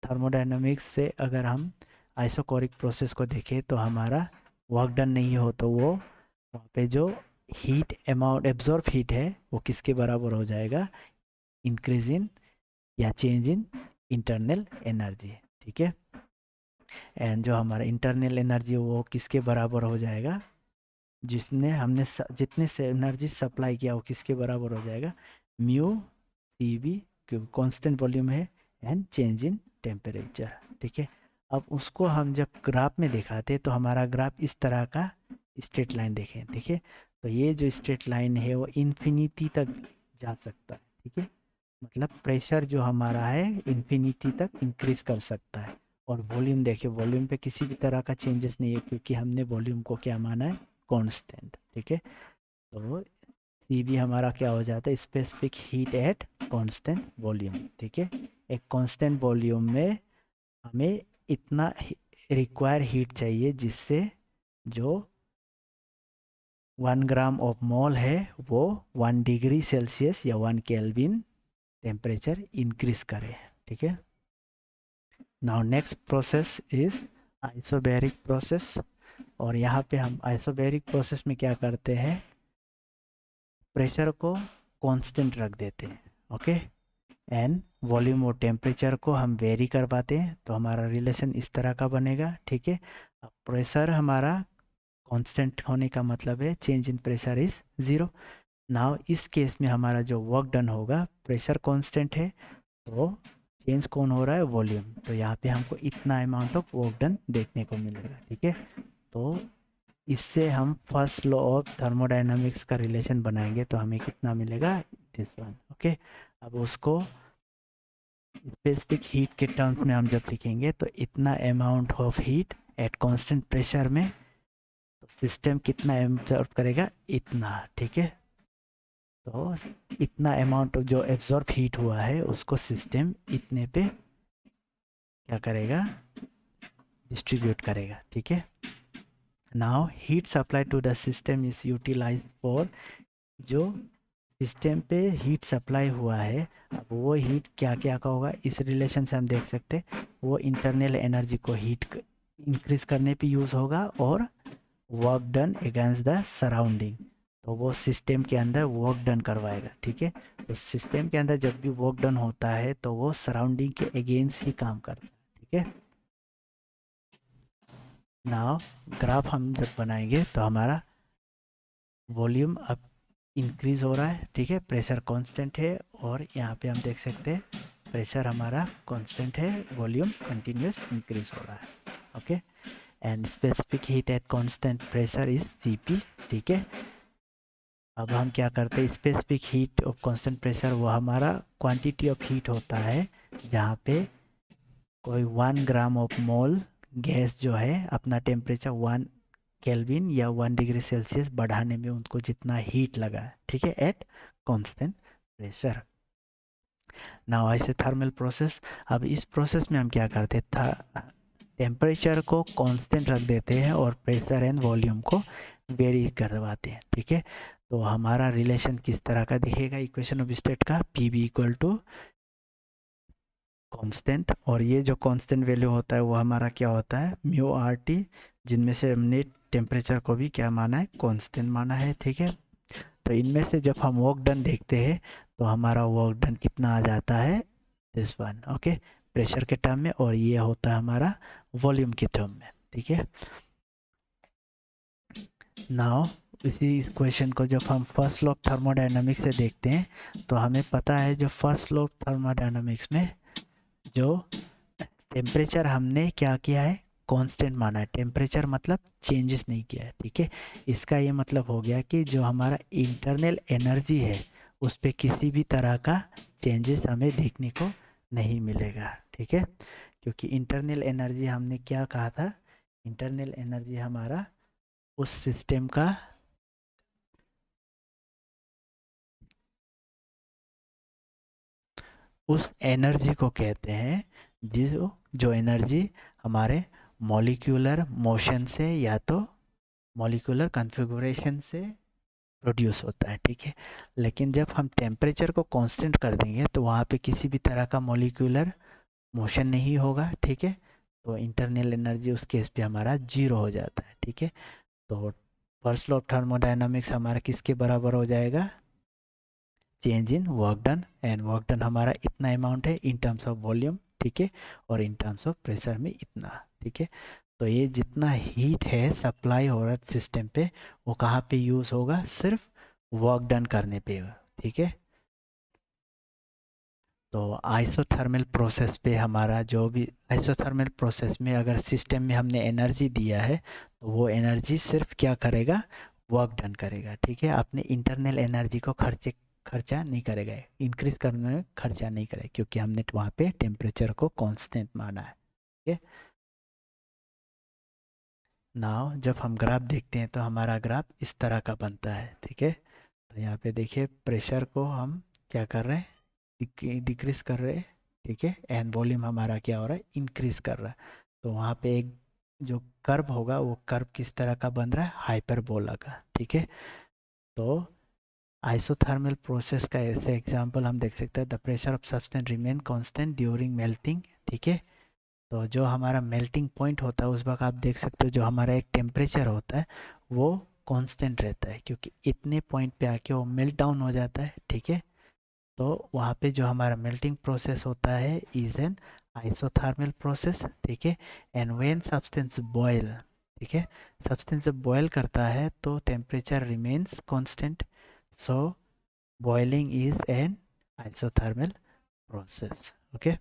थर्मोडायनामिक्स से अगर हम आइसोकोरिक प्रोसेस को देखें तो हमारा वर्क डन नहीं हो तो वो वहाँ पे जो हीट अमाउंट एब्जॉर्ब हीट है वो किसके बराबर हो जाएगा, इंक्रीज इन या चेंज इन इंटरनल एनर्जी। ठीक है, एंड जो हमारा इंटरनल एनर्जी वो किसके बराबर हो जाएगा, जिसने हमने जितने से एनर्जी सप्लाई किया वो किसके बराबर हो जाएगा, म्यू सी बी, क्योंकि कॉन्स्टेंट वॉल्यूम है, एंड चेंज इन टेम्परेचर। ठीक है, अब उसको हम जब ग्राफ में दिखाते हैं तो हमारा ग्राफ इस तरह का स्ट्रेट लाइन देखें। ठीक है, तो ये जो स्ट्रेट लाइन है वो इन्फिनिटी तक जा सकता है। ठीक है, मतलब प्रेशर जो हमारा है इन्फिनिटी तक इंक्रीज कर सकता है। और वॉल्यूम देखिए, वॉल्यूम पे किसी भी तरह का चेंजेस नहीं है, क्योंकि हमने वॉल्यूम को क्या माना है, कांस्टेंट। ठीक है, तो सी भी हमारा क्या हो जाता है, specific heat at constant volume. ठीक है, एक कांस्टेंट वॉल्यूम में हमें इतना रिक्वायर हीट चाहिए जिससे जो 1 ग्राम ऑफ मोल है वो 1 डिग्री सेल्सियस या 1 केल्विन टेम्परेचर इंक्रीज करे। ठीक है, now next process is isobaric process. और यहाँ पे हम आइसोबैरिक प्रोसेस में क्या करते हैं, प्रेशर को कांस्टेंट रख देते हैं। ओके, एंड वॉल्यूम और टेम्परेचर को हम वेरी करवाते हैं, तो हमारा रिलेशन इस तरह का बनेगा। ठीक है, अब प्रेशर हमारा कांस्टेंट होने का मतलब है change in pressure is zero. Now इस केस में हमारा जो वर्क डन होगा, प्रेशर कांस्टेंट है तो चेंज कौन हो रहा है, वॉल्यूम, तो यहाँ पे हमको इतना अमाउंट ऑफ वर्क डन देखने को मिलेगा। ठीक है, तो इससे हम फर्स्ट लॉ ऑफ थर्मोडायनामिक्स का रिलेशन बनाएंगे तो हमें कितना मिलेगा, दिस वन। ओके, अब उसको स्पेसिफिक हीट के टर्म्स में हम जब लिखेंगे तो इतना amount of heat at constant pressure में, तो सिस्टम कितना एब्जॉर्ब करेगा, इतना। ठीक है, तो इतना अमाउंट जो एब्जॉर्ब हीट हुआ है उसको सिस्टम इतने पे क्या करेगा, डिस्ट्रीब्यूट करेगा। ठीक है, now heat supply to the system is utilize for, जो सिस्टम पे हीट सप्लाई हुआ है, अब वो हीट क्या क्या का होगा, इस रिलेशन से हम देख सकते हैं वो इंटरनल एनर्जी को हीट इंक्रीज करने पे यूज़ होगा और work done against the surrounding, तो वो सिस्टम के अंदर वर्क डन करवाएगा। ठीक है, तो सिस्टम के अंदर जब भी वर्क डन होता है तो वो सराउंडिंग के अगेंस्ट ही काम करता है। ठीक है, नाउ ग्राफ हम जब बनाएंगे तो हमारा वॉल्यूम अब इंक्रीज हो रहा है। ठीक है, प्रेशर कांस्टेंट है और यहाँ पे हम देख सकते हैं प्रेशर हमारा कांस्टेंट है, वॉल्यूम कंटिन्यूस इंक्रीज हो रहा है. Okay, and specific heat at constant pressure is Cp. ठीक है, अब हम क्या करते हैं, specific heat of constant pressure वो हमारा क्वांटिटी ऑफ हीट होता है जहाँ पे कोई 1 ग्राम ऑफ मोल गैस जो है अपना टेम्परेचर 1 केल्विन या 1 डिग्री सेल्सियस बढ़ाने में उनको जितना हीट लगा है, ठीक है, eight constant pressure. Now isothermal process. अब इस प्रोसेस में हम क्या करते था, टेम्परेचर को कांस्टेंट रख देते हैं और प्रेशर एंड वॉल्यूम को वेरी करवाते हैं. ठीक है, तो हमारा रिलेशन किस तरह का दिखेगा इक्वेशन ऑफ स्टेट का, P V equal to constant, और ये जो कांस्टेंट वैल्यू होता है वो हमारा क्या होता है, म्यू आर टी, जिनमें से हमने टेम्परेचर को भी क्या माना है, कांस्टेंट माना है. ठीक है, तो इनमें से जब हम वर्क डन देखते हैं तो हमारा वर्क डन कितना आ जाता है, दिस वन. ओके, प्रेशर के टर्म में, और ये होता है हमारा वॉल्यूम के टर्म में. ठीक है, नाउ इसी क्वेश्चन को जब हम फर्स्ट लॉ ऑफ थर्मोडायनामिक्स से देखते हैं तो हमें पता है जो फर्स्ट लॉ ऑफ थर्मोडायनामिक्स में जो टेम्परेचर हमने क्या किया है, कांस्टेंट माना है. टेम्परेचर मतलब चेंजेस नहीं किया है. ठीक है, इसका ये मतलब हो गया कि जो हमारा इंटरनल एनर्जी है उस पर किसी भी तरह का चेंजेस हमें देखने को नहीं मिलेगा. ठीक है, क्योंकि इंटरनल एनर्जी हमने क्या कहा था, इंटरनल एनर्जी हमारा उस सिस्टम का उस एनर्जी को कहते हैं जो एनर्जी हमारे मॉलिक्यूलर मोशन से या तो मॉलिक्यूलर कॉन्फ़िगरेशन से प्रोड्यूस होता है. ठीक है, लेकिन जब हम टेम्परेचर को कांस्टेंट कर देंगे तो वहाँ पे किसी भी तरह का मॉलिक्यूलर मोशन नहीं होगा. ठीक है, तो इंटरनल एनर्जी उस केस पे हमारा जीरो हो जाता है. ठीक है, तो फर्स्ट लॉ ऑफ थर्मोडायनामिक्स हमारा किसके बराबर हो जाएगा, change in work done, and work done हमारा इतना अमाउंट है इन टर्म्स ऑफ वॉल्यूम. ठीक है, और इन टर्म्स ऑफ प्रेशर में इतना. ठीक है, तो ये जितना हीट है सप्लाई हो रहा है सिस्टम पे वो कहाँ पे यूज़ होगा, सिर्फ वर्क डन करने पे. ठीक है, तो आइसोथर्मल प्रोसेस पे हमारा जो भी आइसोथर्मल प्रोसेस में अगर सिस्टम में हमने एनर्जी दिया है तो वो एनर्जी सिर्फ क्या करेगा, वर्क डन करेगा. ठीक है, अपने इंटरनल एनर्जी को खर्चा नहीं करेगा, इंक्रीज करने में खर्चा नहीं करेगा, क्योंकि हमने वहाँ पे टेम्परेचर को कांस्टेंट माना है. ठीक है, नाउ जब हम ग्राफ देखते हैं तो हमारा ग्राफ इस तरह का बनता है. ठीक है, तो यहाँ पे देखिए प्रेशर को हम क्या कर रहे हैं, डिक्रीज कर रहे हैं. ठीक है, एंड वॉल्यूम हमारा क्या हो रहा है, इंक्रीज कर रहा है. तो वहाँ पे एक जो कर्व होगा वो कर्व किस तरह का बन रहा है, हाइपरबोला का. ठीक है, तो आइसोथर्मल प्रोसेस का ऐसे एग्जांपल हम देख सकते हैं, the pressure of substance remain constant during melting. ठीक है, तो जो हमारा मेल्टिंग पॉइंट होता है उस वक्त आप देख सकते हो जो हमारा एक टेम्परेचर होता है वो कांस्टेंट रहता है, क्योंकि इतने पॉइंट पे आके वो मेल्ट डाउन हो जाता है. ठीक है, तो वहाँ पे जो हमारा मेल्टिंग प्रोसेस होता है इज एन आइसोथर्मल प्रोसेस. ठीक है, एंड व्हेन सब्सटेंस बॉयल, ठीक है, सब्सटेंस जब बॉयल करता है तो temperature remains constant, so boiling is an isothermal process. Okay,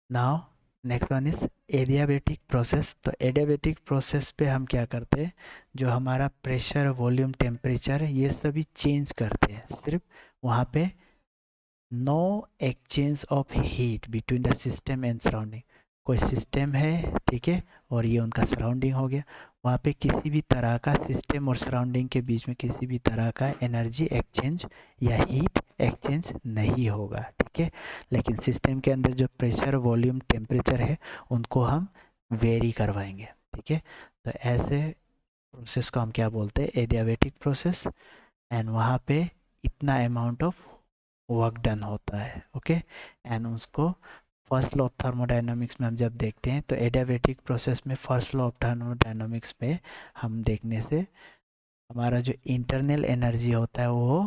now next one is adiabatic process. तो एडियाबेटिक प्रोसेस पे हम क्या करते हैं, जो हमारा प्रेशर वॉल्यूम टेम्परेचर है ये सभी चेंज करते हैं, सिर्फ वहाँ पे no exchange of heat between the system and surrounding. कोई सिस्टम है, ठीक है, और ये उनका सराउंडिंग हो गया, वहाँ पे किसी भी तरह का सिस्टम और सराउंडिंग के बीच में किसी भी तरह का एनर्जी एक्सचेंज या हीट एक्सचेंज नहीं होगा. ठीक है, लेकिन सिस्टम के अंदर जो प्रेशर वॉल्यूम टेम्परेचर है उनको हम वेरी करवाएंगे. ठीक है, तो ऐसे प्रोसेस को हम क्या बोलते हैं, एडियाबेटिक प्रोसेस, एंड वहाँ पे इतना अमाउंट ऑफ वर्क डन होता है. ओके, एंड उसको फर्स्ट लॉ ऑफ थर्मोडायनामिक्स में हम जब देखते हैं तो एडियाबेटिक प्रोसेस में फर्स्ट लॉ ऑफ थर्मोडायनामिक्स में हम देखने से हमारा जो इंटरनल एनर्जी होता है वो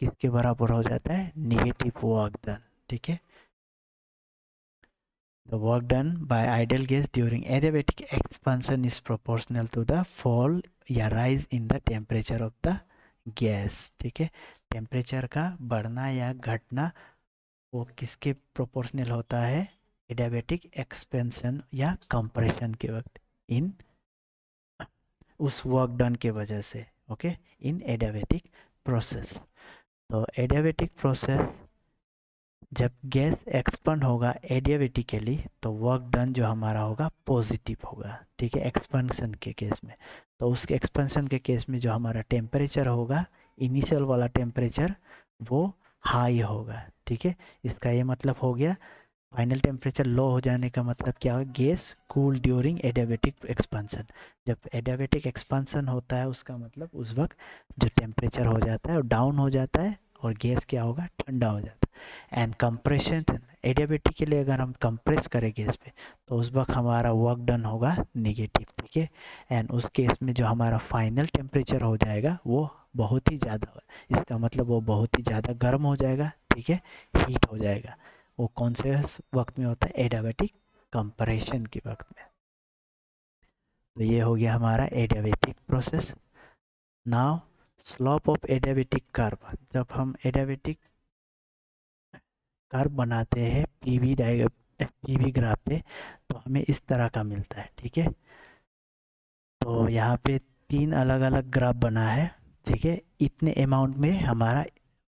किसके बराबर हो जाता है, निगेटिव वर्क डन. ठीक है, the work done by ideal gas during adiabatic expansion is proportional to the fall या rise in the temperature of the gas. ठीक है, टेम्परेचर का बढ़ना या घटना वो किसके प्रोपोर्शनल होता है, एडियाबेटिक एक्सपेंशन या कंप्रेशन के वक्त, इन उस वर्क डन के वजह से, ओके, इन एडियाबेटिक प्रोसेस। तो एडियाबेटिक प्रोसेस जब गैस एक्सपेंड होगा एडियाबेटिकली तो वर्क डन जो हमारा होगा पॉजिटिव होगा, ठीक है, एक्सपेंशन के केस में। तो उस एक्सपेंशन के केस में जो हमारा टेम्परेचर होगा, इनिशियल वाला टेम्परेचर वो हाई होगा, ठीक है। इसका ये मतलब हो गया फाइनल टेम्परेचर लो हो जाने का मतलब क्या होगा, gas cool during adiabatic expansion. जब एडियाबेटिक एक्सपांसन होता है उसका मतलब उस वक्त जो टेम्परेचर हो जाता है वो डाउन हो जाता है और गैस क्या होगा, ठंडा हो जाता है। एंड कंप्रेशन, एडियाबेटिक के लिए अगर हम कंप्रेस करें गैस पे तो उस वक्त हमारा वर्क डन होगा निगेटिव, ठीक है। एंड उस केस में जो हमारा फाइनल टेम्परेचर हो जाएगा वो बहुत ही ज़्यादा होगा, इसका मतलब वो बहुत ही ज़्यादा गर्म हो जाएगा, ठीक है, हीट हो जाएगा। वो कौन से वक्त में होता है, एडियाबेटिक कंप्रेशन के वक्त में। तो ये हो गया हमारा adiabatic process. Now slope of adiabatic curve, जब हम एडियाबेटिक कर्व बनाते हैं पीवी ग्राफ पे तो हमें इस तरह का मिलता है, ठीक है। तो यहाँ पे 3 अलग अलग ग्राफ बना है, ठीक है। इतने अमाउंट में हमारा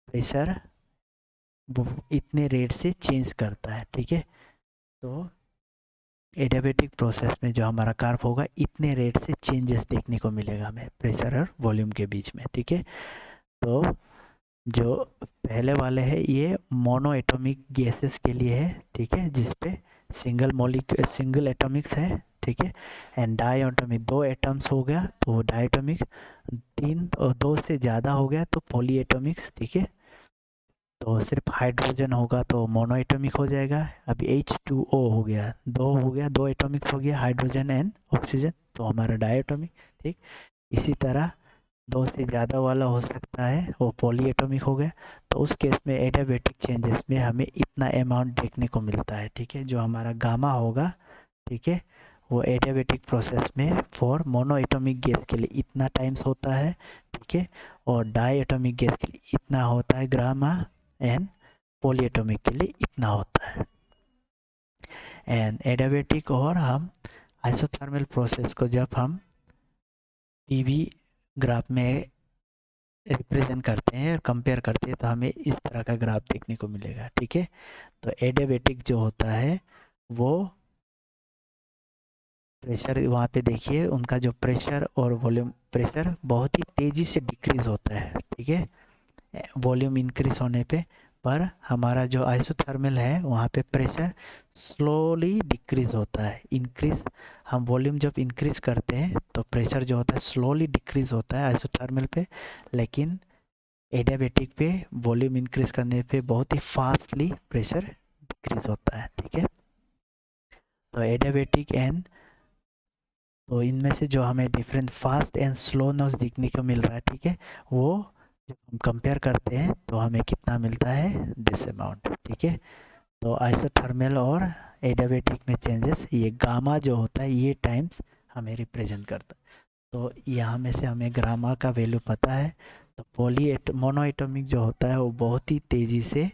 प्रेशर इतने रेट से चेंज करता है, ठीक है। तो एडियाबेटिक प्रोसेस में जो हमारा कर्व होगा इतने रेट से चेंजेस देखने को मिलेगा हमें प्रेशर और वॉल्यूम के बीच में, ठीक है। तो जो पहले वाले हैं ये मोनो एटॉमिक गैसेस के लिए है, ठीक है, जिसपे सिंगल एटॉमिक्स है, ठीक है। एंड डाई एटॉमिक 2 एटम्स हो गया तो डाई एटॉमिक, 3 और 2 से ज़्यादा हो गया तो पॉली एटॉमिक्स, ठीक है। तो सिर्फ हाइड्रोजन होगा तो मोनो एटॉमिक हो जाएगा। अभी H2O हो गया, 2 एटॉमिक्स हो गया, हाइड्रोजन एंड ऑक्सीजन, तो हमारा डाई एटॉमिक, ठीक। इसी तरह 2 से ज़्यादा वाला हो सकता है वो पॉली एटॉमिक हो गया। तो उस केस में एडियाबेटिक चेंजेस में हमें इतना अमाउंट देखने को मिलता है, ठीक है, जो हमारा गामा होगा, ठीक है, वो एडियाबेटिक प्रोसेस में फॉर मोनो एटॉमिक गैस के लिए इतना टाइम्स होता है, ठीक है, और डाई एटॉमिक गैस के लिए इतना होता है गामा, एंड पॉली एटॉमिक के लिए इतना होता है। एंड एडियाबेटिक और हम आइसोथर्मल प्रोसेस को जब हम पीवी ग्राफ में रिप्रेजेंट करते हैं और कंपेयर करते हैं तो हमें इस तरह का ग्राफ देखने को मिलेगा, ठीक है। तो एडियाबेटिक जो होता है वो प्रेशर, वहाँ पे देखिए उनका जो प्रेशर और वॉल्यूम, प्रेशर बहुत ही तेज़ी से डिक्रीज होता है, ठीक है, वॉल्यूम इंक्रीज होने पे। पर हमारा जो आइसोथर्मल है वहाँ पे प्रेशर स्लोली डिक्रीज होता है, इंक्रीज, हम वॉल्यूम जब इंक्रीज करते हैं तो प्रेशर जो होता है स्लोली डिक्रीज होता है आइसोथर्मल पे, लेकिन एडियाबेटिक पे वॉल्यूम इंक्रीज करने पे बहुत ही फास्टली प्रेशर डिक्रीज होता है, ठीक है। तो एडियाबेटिक एंड, तो इनमें से जो हमें डिफरेंट फास्ट एंड स्लोनेस दिखने को मिल रहा है, ठीक है, वो जब हम कंपेयर करते हैं तो हमें कितना मिलता है, दिस अमाउंट, ठीक है। तो आइसोथर्मल और एडियाबेटिक में चेंजेस, ये गामा जो होता है ये टाइम्स हमें रिप्रेजेंट करता है। तो यहाँ में से हमें गामा का वैल्यू पता है। तो मोनो एटॉमिक जो होता है वो बहुत ही तेज़ी से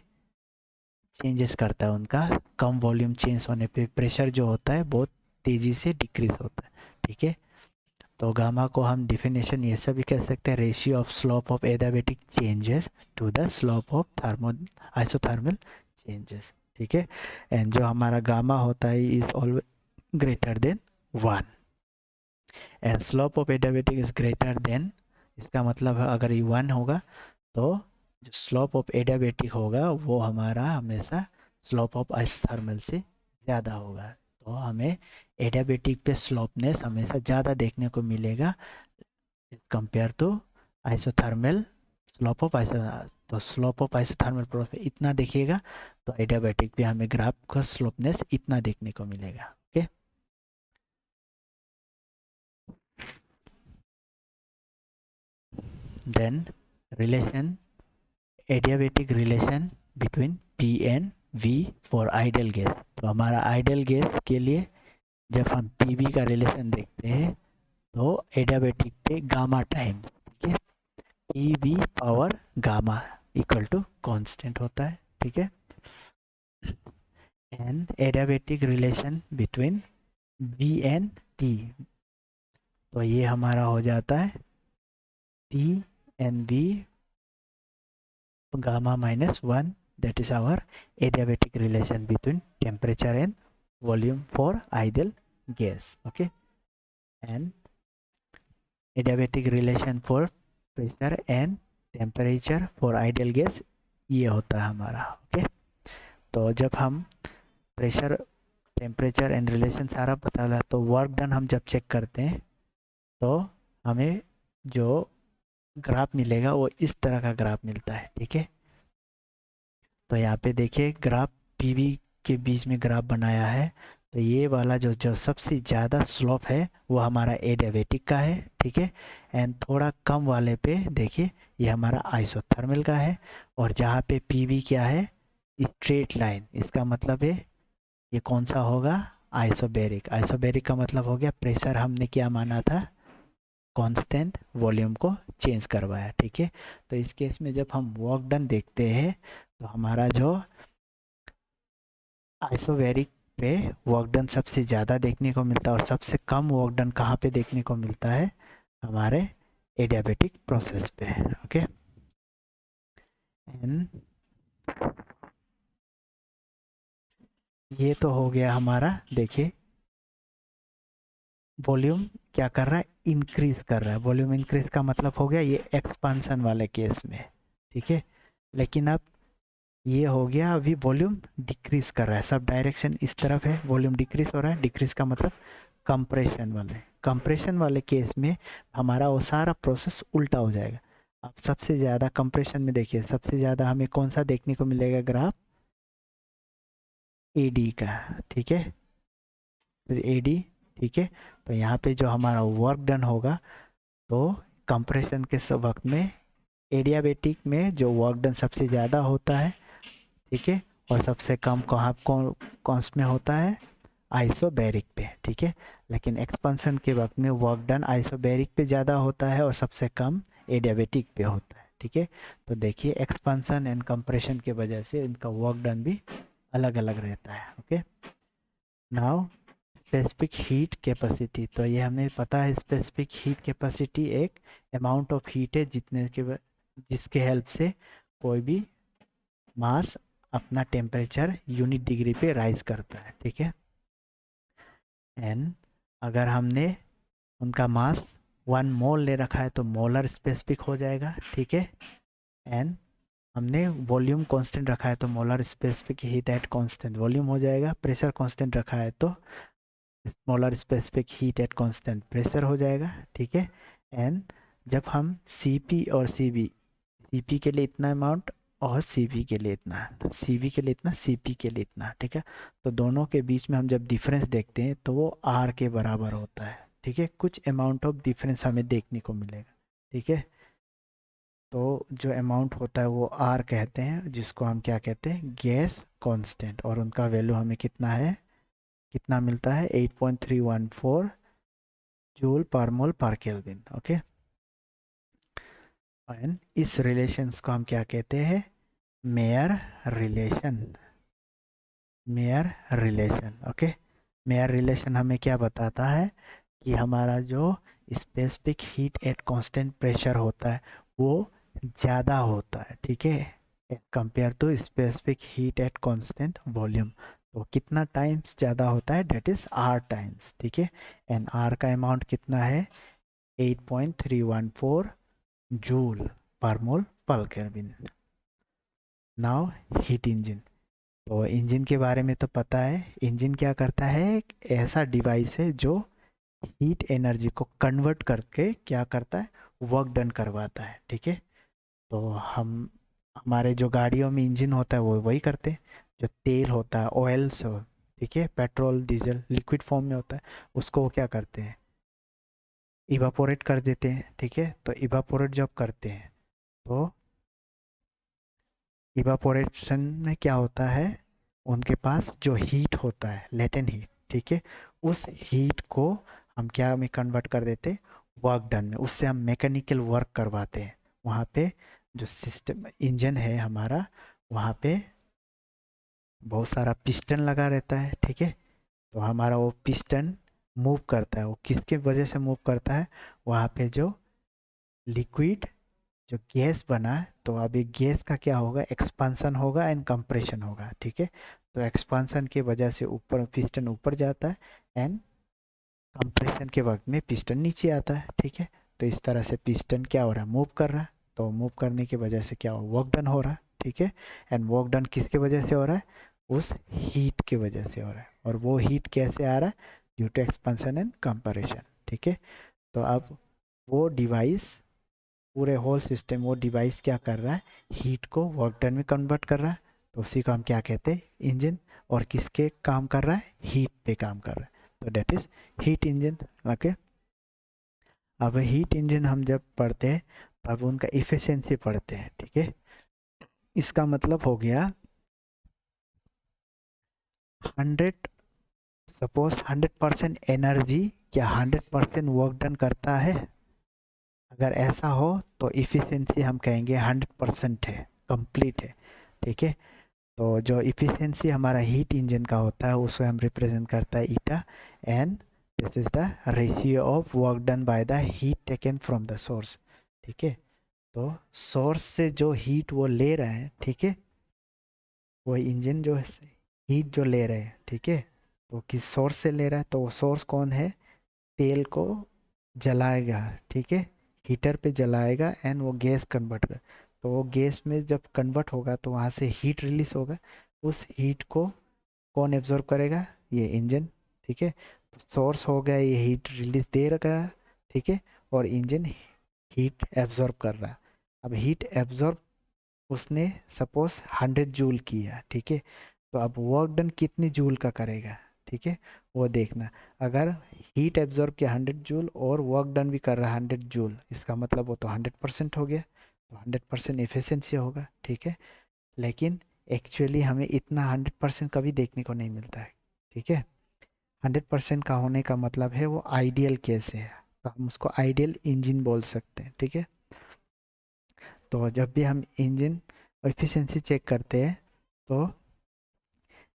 चेंजेस करता है, उनका कम वॉल्यूम चेंज होने पे प्रेशर जो होता है बहुत तेज़ी से डिक्रीज होता है, ठीक है। तो गामा को हम डिफिनेशन ऐसा भी कह सकते हैं, ratio of slope of adiabatic changes to the slope of isothermal changes, ठीक है। एंड जो हमारा गामा होता है is always greater than 1 and slope of adiabatic is greater than, इसका मतलब है अगर ये 1 होगा तो जो स्लोप ऑफ एडियाबेटिक होगा वो हमारा हमेशा स्लोप ऑफ आइसोथर्मल से ज़्यादा होगा। तो हमें एडियाबेटिक पे स्लोपनेस हमेशा ज़्यादा देखने को मिलेगा compare to isothermal slope of iso. तो स्लोप ऑफ आइसोथर्मल प्रोसेस इतना देखिएगा तो एडियाबेटिक पे हमें ग्राफ का स्लोपनेस इतना देखने को मिलेगा, okay. Then relation, adiabatic relation between P and V for ideal gas. तो हमारा आइडियल गैस के लिए जब हम PV का रिलेशन देखते हैं तो एडियाबेटिक पे गामा टाइम, ठीक है, PV power gamma equal to constant होता है, ठीक है। And adiabatic relation between V and T, तो ये हमारा हो जाता है T and V gamma minus 1, that is our adiabatic relation between temperature and volume for ideal gas, okay. And adiabatic relation for pressure and temperature for ideal gas ये होता है हमारा, ओके। तो जब हम प्रेशर, टेम्परेचर एंड रिलेशन सारा पता लगा, तो वर्क डन हम जब चेक करते हैं तो हमें जो ग्राफ मिलेगा वो इस तरह का ग्राफ मिलता है, ठीक है। तो यहाँ पे देखिए ग्राफ पीवी के बीच में ग्राफ बनाया है, तो ये वाला जो जो सबसे ज़्यादा स्लोप है वो हमारा एडियाबेटिक का है, ठीक है। एंड थोड़ा कम वाले पे देखिए ये हमारा आइसोथर्मल का है, और जहाँ पे पीवी क्या है, स्ट्रेट लाइन, इसका मतलब है ये कौन सा होगा, आइसोबेरिक। आइसोबेरिक का मतलब हो गया प्रेशर हमने क्या माना था, कांस्टेंट, वॉल्यूम को चेंज करवाया, ठीक है। तो इस केस में जब हम वर्क डन देखते हैं तो हमारा जो आइसोबेरिक पे वर्क डन सबसे ज़्यादा देखने को मिलता है, और सबसे कम वर्क डन कहाँ पे देखने को मिलता है, हमारे एडियाबेटिक प्रोसेस पे, ओके। एंड ये तो हो गया हमारा, देखिए वॉल्यूम क्या कर रहा है, इंक्रीज कर रहा है। वॉल्यूम इंक्रीज का मतलब हो गया ये एक्सपांशन वाले केस में, ठीक है। लेकिन अब ये हो गया अभी वॉल्यूम डिक्रीज कर रहा है, सब डायरेक्शन इस तरफ है, वॉल्यूम डिक्रीज हो रहा है। डिक्रीज का मतलब कंप्रेशन वाले केस में हमारा वो सारा प्रोसेस उल्टा हो जाएगा। अब सबसे ज़्यादा कंप्रेशन में देखिए, सबसे ज़्यादा हमें कौन सा देखने को मिलेगा ग्राफ, एडी का, ठीक है, एडी, ठीक है। तो यहाँ पे जो हमारा वर्क डन होगा, तो कंप्रेशन के सब वक्त में एडियाबेटिक में जो वर्क डन सबसे ज़्यादा होता है, ठीक है, और सबसे कम कहाँ कॉन्स्ट में होता है, आइसोबेरिक पे, ठीक है। लेकिन एक्सपांसन के वक्त में वर्क डन आइसोबेरिक पे ज़्यादा होता है और सबसे कम एडियाबेटिक पे होता है, ठीक है। तो देखिए एक्सपांसन एंड कंप्रेशन के वजह से इनका वर्क डन भी अलग अलग रहता है, okay. Now specific heat capacity, तो ये हमें पता है स्पेसिफिक हीट कैपेसिटी एक अमाउंट ऑफ हीट है जिसके हेल्प से कोई भी मास अपना टेम्परेचर यूनिट डिग्री पे राइज करता है, ठीक है। एंड अगर हमने उनका मास 1 मोल ले रखा है तो मोलर स्पेसिफिक हो जाएगा, ठीक है। एंड हमने वॉल्यूम कांस्टेंट रखा है तो molar specific heat at constant volume हो जाएगा। प्रेशर कांस्टेंट रखा है तो molar specific heat at constant pressure हो जाएगा, ठीक है। एंड जब हम Cp और Cv, Cp के लिए इतना अमाउंट और Cv के लिए इतना, Cv के लिए इतना, Cp के लिए इतना, ठीक है। तो दोनों के बीच में हम जब डिफरेंस देखते हैं तो वो R के बराबर होता है, ठीक है। कुछ अमाउंट ऑफ डिफरेंस हमें देखने को मिलेगा, ठीक है। तो जो अमाउंट होता है वो R कहते हैं, जिसको हम क्या कहते हैं, गैस कांस्टेंट, और उनका वैल्यू हमें कितना है, कितना मिलता है, 8.314 joule per mole per kelvin, okay. And इस रिलेशंस को हम क्या कहते हैं, Mayer relation, Mayer relation, okay. Mayer relation हमें क्या बताता है कि हमारा जो specific heat at constant pressure होता है वो ज़्यादा होता है, ठीक है, compare to specific heat at constant volume. तो कितना टाइम्स ज़्यादा होता है, डेट इज़ R टाइम्स, ठीक है। एंड R का अमाउंट कितना है, 8.314 joule per mole per kelvin. Now heat engine, तो इंजन के बारे में तो पता है, इंजन क्या करता है, एक ऐसा डिवाइस है जो हीट एनर्जी को कन्वर्ट करके क्या करता है, वर्क डन करवाता है, ठीक है। तो हम हमारे जो गाड़ियों में इंजन होता है वो वही करते हैं, जो तेल होता है, ऑयल्स हो, ठीक है, पेट्रोल डीजल लिक्विड फॉर्म में होता है, उसको वो क्या करते हैं, इवापोरेट कर देते हैं, ठीक है। तो इवापोरेट जब करते हैं तो इवापोरेशन में क्या होता है, उनके पास जो हीट होता है, लेटेंट हीट, ठीक है, उस हीट को हम क्या में कन्वर्ट कर देते हैं, वर्क डन में, उससे हम मैकेनिकल वर्क करवाते हैं, वहाँ पे जो सिस्टम इंजन है हमारा, वहाँ पे बहुत सारा पिस्टन लगा रहता है, ठीक है। तो हमारा वो पिस्टन मूव करता है, वो किसके वजह से मूव करता है, वहाँ पे जो लिक्विड जो गैस बना है, तो अभी गैस का क्या होगा, एक्सपांसन होगा एंड कंप्रेशन होगा, ठीक है। तो एक्सपांसन की वजह से ऊपर पिस्टन ऊपर जाता है एंड कंप्रेशन के वक्त में पिस्टन नीचे आता है, ठीक है। तो इस तरह से पिस्टन क्या हो रहा है, मूव कर रहा है। तो मूव करने की वजह से क्या हो, वर्क डन हो रहा है, ठीक है। एंड वर्क डन किसकी वजह से हो रहा है, उस हीट की वजह से हो रहा है। और वो हीट कैसे आ रहा है, due to expansion and compression, ठीक है। तो अब वो डिवाइस, पूरे होल सिस्टम, वो डिवाइस क्या कर रहा है, हीट को वर्क डन में कन्वर्ट कर रहा है। तो उसी को हम क्या कहते हैं, इंजन। और किसके काम कर रहा है, हीट पे काम कर रहा है। तो that is heat engine, okay. अब हीट इंजन हम जब पढ़ते हैं तब उनका इफिशिएंसी पढ़ते हैं, ठीक है। इसका मतलब हो गया 100, सपोज 100% एनर्जी क्या 100% वर्क डन करता है। अगर ऐसा हो तो इफिशिएंसी हम कहेंगे 100% है, कंप्लीट है, ठीक है। तो जो इफिशिएंसी हमारा हीट इंजन का होता है उसको हम रिप्रेजेंट करता है eta, and this is the ratio of work done by the heat taken from the source, ठीक है। तो सोर्स से जो हीट वो ले रहे हैं, ठीक है, वो इंजन जो हीट जो ले रहे हैं, ठीक है, तो किस सोर्स से ले रहा है, तो वो सोर्स कौन है, तेल को जलाएगा, ठीक है, हीटर पे जलाएगा एंड वो गैस कन्वर्ट कर। तो वो गैस में जब कन्वर्ट होगा तो वहाँ से हीट रिलीज होगा। उस हीट को कौन एब्जॉर्ब करेगा, ये इंजन, ठीक है। तो सोर्स हो गया, ये हीट रिलीज दे रहा है, ठीक है, और इंजन हीट एब्जॉर्ब कर रहा है। अब हीट एब्जॉर्ब उसने सपोज 100 जूल किया, ठीक है। तो अब वर्क डन कितनी जूल का करेगा, ठीक है, वो देखना। अगर हीट एब्जॉर्ब किया 100 जूल और वर्क डन भी कर रहा है 100 जूल, इसका मतलब वो तो 100% हो गया, तो 100% एफिशिएंसी होगा, ठीक है। लेकिन एक्चुअली हमें इतना 100% कभी देखने को नहीं मिलता है, ठीक है। 100% का होने का मतलब है वो आइडियल केस है, तो हम उसको आइडियल इंजन बोल सकते हैं, ठीक है। तो जब भी हम इंजन एफिशिएंसी चेक करते हैं तो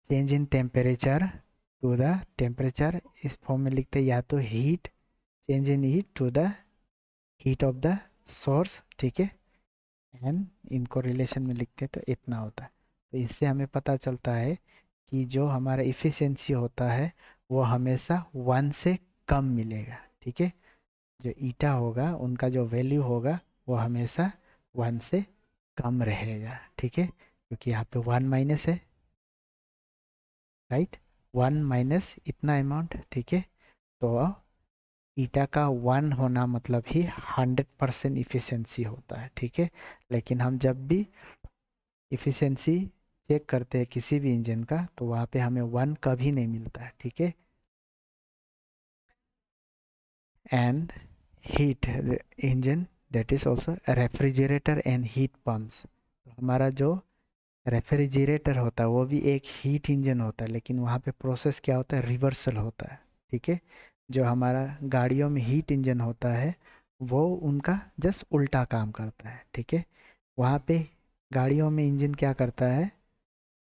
change in temperature to the temperature, इस फॉर्म में लिखते हैं, या तो heat, change in heat to the heat of the source, ठीक है, एंड इनको रिलेशन में लिखते हैं तो इतना होता है। तो इससे हमें पता चलता है कि जो हमारा इफ़िशिएंसी होता है वो हमेशा 1 से कम मिलेगा, ठीक है। जो ईटा होगा उनका जो वैल्यू होगा वो हमेशा 1 से कम रहेगा, ठीक है, क्योंकि यहाँ पे 1 माइनस है, राइट, 1 माइनस इतना अमाउंट, ठीक है। तो ईटा का 1 होना मतलब ही 100% इफिशियंसी होता है, ठीक है। लेकिन हम जब भी इफिशियंसी चेक करते हैं किसी भी इंजन का तो वहाँ पे हमें 1 कभी नहीं मिलता है, ठीक है। And heat engine, that is also refrigerator and heat pumps. हमारा जो रेफ्रिजरेटर होता है वो भी एक हीट इंजन होता है, लेकिन वहाँ पे प्रोसेस क्या होता है, रिवर्सल होता है, ठीक है। जो हमारा गाड़ियों में हीट इंजन होता है वो उनका जस्ट उल्टा काम करता है, ठीक है। वहाँ पे गाड़ियों में इंजन क्या करता है,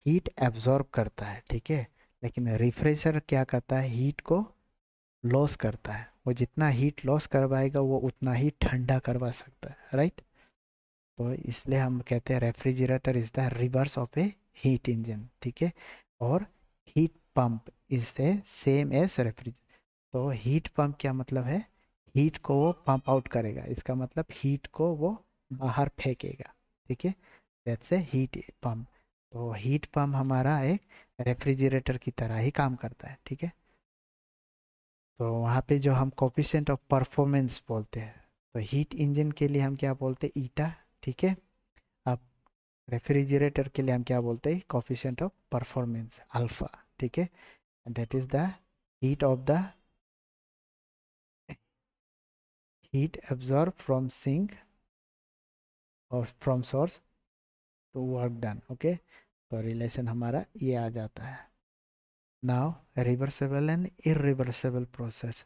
हीट एब्जॉर्ब करता है, ठीक है। लेकिन रिफ्रेजर क्या करता है, हीट को लॉस करता है। वो जितना हीट लॉस करवाएगा वो उतना ही ठंडा करवा सकता है, राइट। तो इसलिए हम कहते हैं refrigerator is the reverse of a heat engine, ठीक है। और heat pump is the same as refrigerator. तो हीट पंप क्या मतलब है, हीट को वो पंप आउट करेगा, इसका मतलब हीट को वो बाहर फेंकेगा, ठीक है, दैट्स ए हीट पंप। तो हीट पंप हमारा एक रेफ्रिजरेटर की तरह ही काम करता है, ठीक है। तो वहाँ पे जो हम कोफिशिएंट ऑफ परफॉर्मेंस बोलते हैं, तो हीट इंजन के लिए हम क्या बोलते हैं, ईटा, ठीक है। अब रेफ्रिजरेटर के लिए हम क्या बोलते हैं, कोफिशिएंट ऑफ परफॉर्मेंस अल्फा, ठीक है। That is the heat of the heat absorb from sink और from source to work done, okay. तो रिलेशन हमारा ये आ जाता है। Now reversible and irreversible process.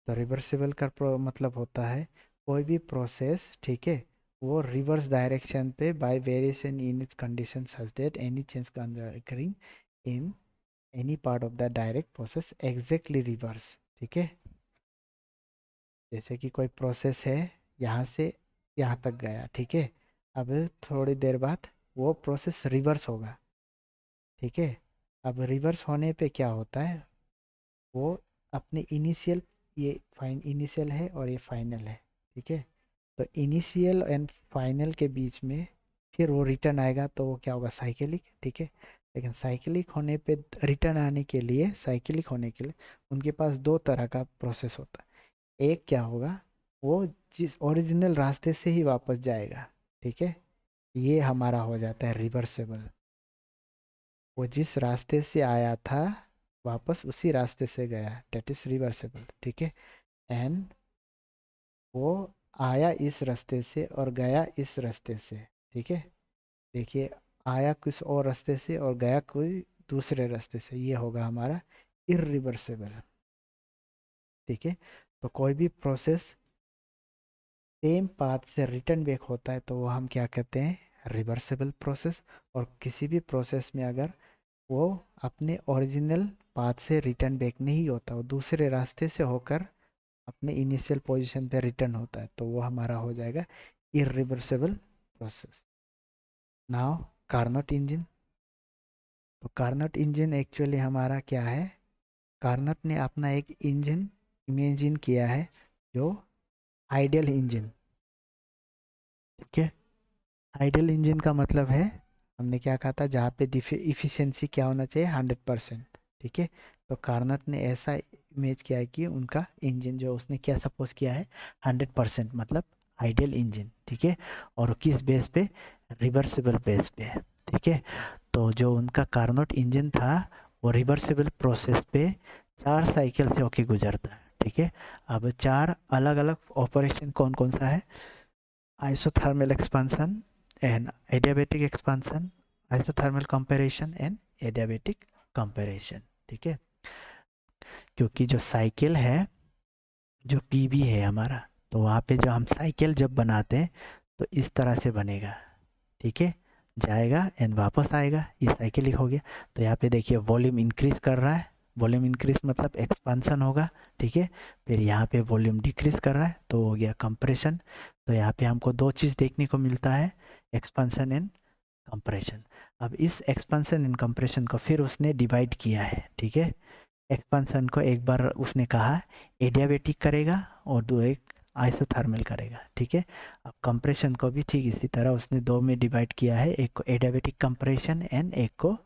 तो रिवर्सिबल का मतलब होता है कोई भी प्रोसेस, ठीक है, वो रिवर्स डायरेक्शन पे bye variation in its condition such that any change occurring in any part of the direct process exactly reverse. ठीक है, जैसे कि कोई प्रोसेस है, यहाँ से यहाँ तक गया, ठीक है, अब थोड़ी देर बाद वो प्रोसेस रिवर्स होगा। ठीक है, अब रिवर्स होने पे क्या होता है, वो अपने इनिशियल, ये फाइन इनिशियल है और ये फाइनल है। ठीक है, तो इनिशियल एंड फाइनल के बीच में फिर वो रिटर्न आएगा, तो वो क्या होगा, साइकिलिक। ठीक है, लेकिन साइकिलिक होने पे, रिटर्न आने के लिए, साइकिलिक होने के लिए उनके पास दो तरह का प्रोसेस होता है। एक क्या होगा, वो जिस ओरिजिनल रास्ते से ही वापस जाएगा। ठीक है, ये हमारा हो जाता है रिवर्सेबल। वो जिस रास्ते से आया था वापस उसी रास्ते से गया, डेट इज रिवर्सेबल। ठीक है, एंड वो आया इस रास्ते से और गया इस रास्ते से। ठीक है, देखिए, आया किस और रास्ते से और गया कोई दूसरे रास्ते से, ये होगा हमारा इरिवर्सिबल। ठीक है, तो कोई भी प्रोसेस सेम पाथ से रिटर्न बैक होता है तो वो हम क्या कहते हैं, रिवर्सिबल प्रोसेस। और किसी भी प्रोसेस में अगर वो अपने ओरिजिनल पाथ से रिटर्न बैक नहीं होता, वो दूसरे रास्ते से होकर अपने इनिशियल पोजीशन पे रिटर्न होता है, तो वो हमारा हो जाएगा irreversible process. Now Carnot engine. तो कार्नोट इंजन एक्चुअली हमारा क्या है, कार्नोट ने अपना एक इंजन इमेजिन किया है जो आइडियल इंजन। ठीक है, आइडियल इंजन का मतलब है, हमने क्या कहा था, जहाँ पे इफिशिएंसी क्या होना चाहिए, 100%। ठीक है, तो कार्नोट ने ऐसा इमेज किया है कि उनका इंजन जो उसने क्या सपोज किया है, 100%, मतलब आइडियल इंजन। ठीक है, और किस बेस पे, रिवर्सिबल बेस पे है। ठीक है, तो जो उनका कार्नोट इंजन था वो रिवर्सिबल प्रोसेस पे 4 साइकिल से होके गुजरता है। ठीक है, अब 4 अलग अलग ऑपरेशन कौन कौन सा है, isothermal expansion and adiabatic expansion, isothermal compression and adiabatic compression। ठीक है, क्योंकि जो साइकिल है, जो पीबी है हमारा, तो वहाँ पे जो हम साइकिल जब बनाते हैं तो इस तरह से बनेगा। ठीक है, जाएगा एंड वापस आएगा, ये साइकिलिक हो गया। तो यहाँ पे देखिए वॉल्यूम इंक्रीज कर रहा है, वॉल्यूम इंक्रीज मतलब एक्सपांसन होगा। ठीक है, फिर यहाँ पे वॉल्यूम डिक्रीज कर रहा है तो हो गया कंप्रेशन। तो यहाँ पे हमको दो चीज़ देखने को मिलता है, एक्सपांसन एंड कंप्रेशन। अब इस एक्सपांसन एंड कंप्रेशन को फिर उसने डिवाइड किया है। ठीक है, एक्सपांसन को एक बार उसने कहा एडियाबेटिक करेगा और दो एक आइसोथर्मल करेगा। ठीक है, अब कंप्रेशन को भी ठीक इसी तरह उसने दो में डिवाइड किया है, एक को एडियाबेटिक कंप्रेशन एंड एक को